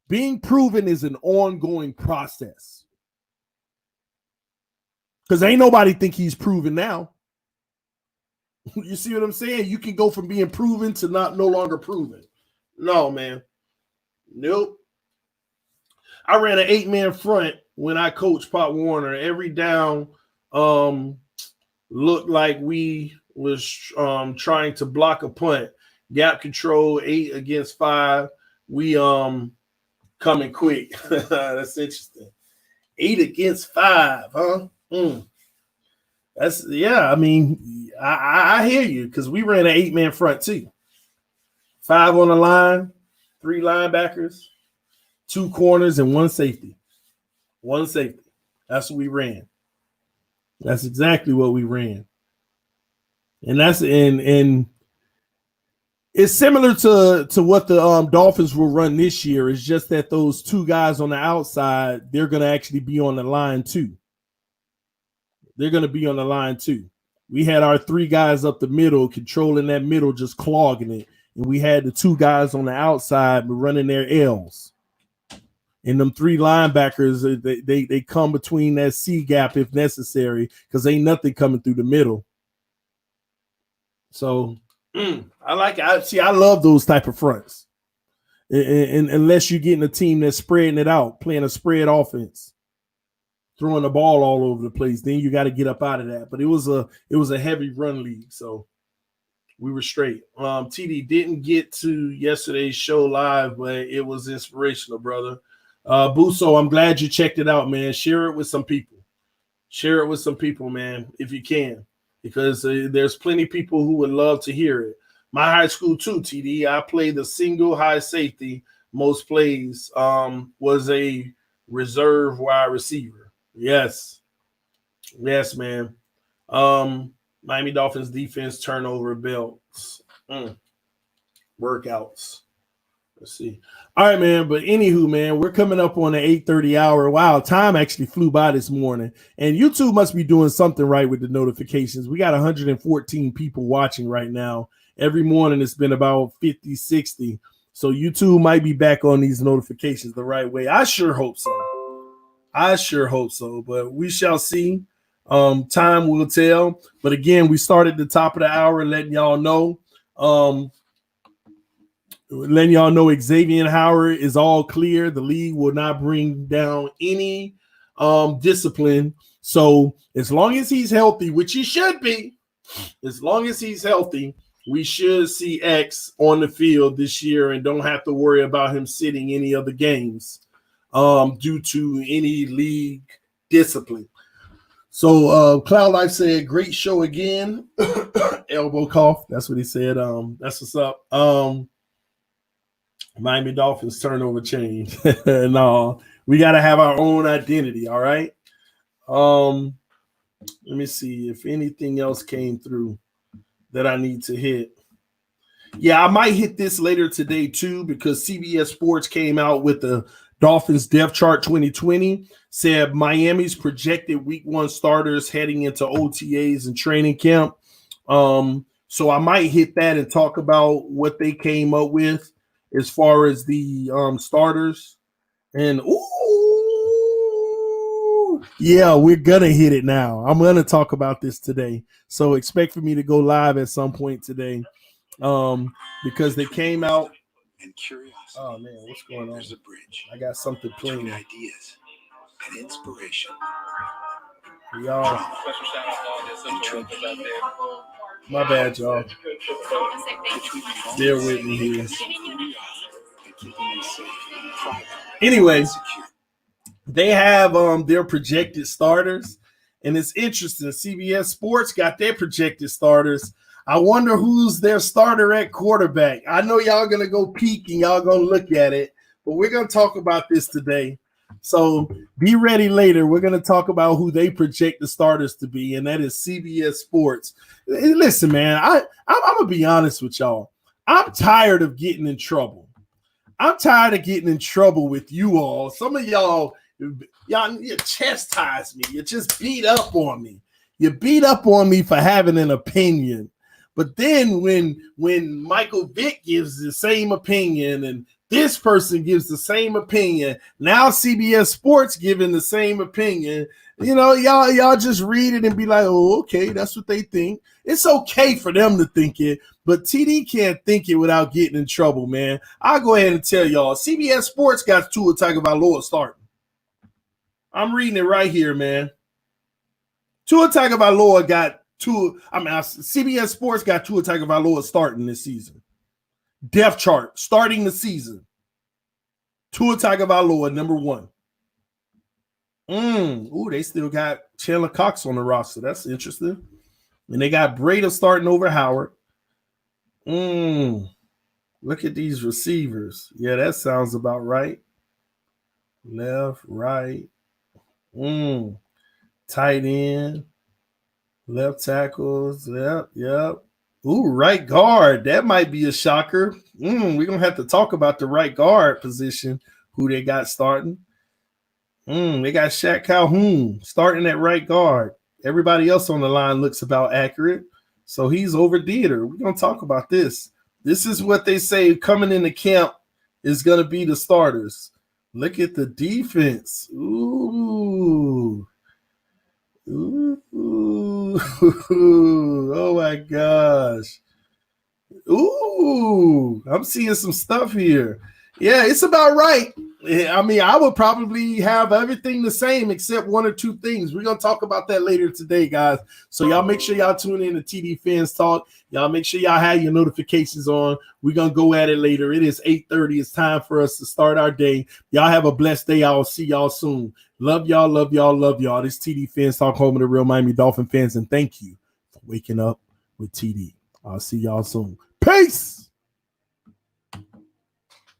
Being proven is an ongoing process. Because ain't nobody think he's proven now. You see what I'm saying? You can go from being proven to no longer proven. No, man. Nope. I ran an 8-man front when I coached Pop Warner. Every down looked like we was trying to block a punt. Gap control, 8 against 5. We coming quick. That's interesting. 8 against 5, huh? That's, yeah, I mean, I hear you because we ran an 8-man front too. 5 on the line, 3 linebackers, 2 corners, and 1 safety. 1 safety. That's what we ran. That's exactly what we ran. And that's and it's similar to what the Dolphins will run this year. It's just that those 2 guys on the outside, they're going to actually be on the line too. They're going to be on the line too. We had our 3 guys up the middle, controlling that middle, just clogging it. And we had the 2 guys on the outside running their L's. And them 3 linebackers, they come between that C gap if necessary, because ain't nothing coming through the middle. So I like it. I love those type of fronts. And unless you're getting a team that's spreading it out, playing a spread offense, throwing the ball all over the place, then you got to get up out of that. But it was a heavy run league, so we were straight. TD didn't get to yesterday's show live, but it was inspirational, brother. Buso, I'm glad you checked it out, man. Share it with some people. Share it with some people, man, if you can, because there's plenty of people who would love to hear it. My high school too, TD. I played the single high safety. Most plays was a reserve wide receiver. Yes, man. Miami Dolphins defense turnover belts, workouts. Let's see. All right, man. But anywho, man, we're coming up on the 8:30 hour. Wow, time actually flew by this morning. And YouTube must be doing something right with the notifications. We got 114 people watching right now. Every morning it's been about 50, 60. So YouTube might be back on these notifications the right way. I sure hope so. But we shall see. Time will tell. But again, we started the top of the hour letting y'all know. Xavien Howard is all clear. The league will not bring down any discipline. So as long as he's healthy, which he should be, as long as he's healthy, we should see X on the field this year and don't have to worry about him sitting any of the games due to any league discipline. So Cloud Life said, great show again. Elbow cough. That's what he said. That's what's up. Miami Dolphins turnover change. No, we got to have our own identity. All right. Let me see if anything else came through that I need to hit. Yeah, I might hit this later today too, because CBS Sports came out with the Dolphins depth chart 2020, said Miami's projected week 1 starters heading into OTAs and training camp. So I might hit that and talk about what they came up with as far as the starters. And yeah, we're gonna hit it now. I'm gonna talk about this today. So expect for me to go live at some point today. Because they came out and curiosity. Oh man, what's going on? There's a bridge. I got something playing. Ideas and inspiration. Y'all. Special shout out to all the essential workers out there. My bad, y'all. Bear with me here. Anyway, they have their projected starters, and it's interesting. CBS Sports got their projected starters. I wonder who's their starter at quarterback. I know y'all going to go peek and y'all going to look at it, but we're going to talk about this today. So be ready later. We're going to talk about who they project the starters to be, and that is CBS Sports. Listen, man, I'm going to be honest with y'all. I'm tired of getting in trouble. I'm tired of getting in trouble with you all. Some of y'all you chastise me. You just beat up on me. You beat up on me for having an opinion. But then when Michael Vick gives the same opinion and this person gives the same opinion, now CBS Sports giving the same opinion, y'all just read it and be like, oh, okay, that's what they think. It's okay for them to think it, but TD can't think it without getting in trouble, man. I'll go ahead and tell y'all, CBS Sports got Tua Tagovailoa starting. I'm reading it right here, man. Tua Tagovailoa got CBS Sports got Tua Tagovailoa starting this season. Depth chart starting the season. Tua Tagovailoa number 1. They still got Chandler Cox on the roster. That's interesting. And they got Breda starting over Howard. Look at these receivers. Yeah, that sounds about right. Left, right. Tight end. Left tackles. Yep. Right guard. That might be a shocker. We're going to have to talk about the right guard position, who they got starting. They got Shaq Calhoun starting at right guard. Everybody else on the line looks about accurate. So he's over theater. We're going to talk about this. This is what they say coming into camp is going to be the starters. Look at the defense. Ooh. Oh my gosh. I'm seeing some stuff here. Yeah, it's about right. I mean, I would probably have everything the same except 1 or 2 things. We're going to talk about that later today, guys. So y'all make sure y'all tune in to TD Fans Talk. Y'all make sure y'all have your notifications on. We're going to go at it later. It is 8:30. It's time for us to start our day. Y'all have a blessed day. I'll see y'all soon. Love y'all, love y'all, love y'all. This TD Fans Talk, home of the real Miami Dolphin fans, and thank you for waking up with TD. I'll see y'all soon. Peace.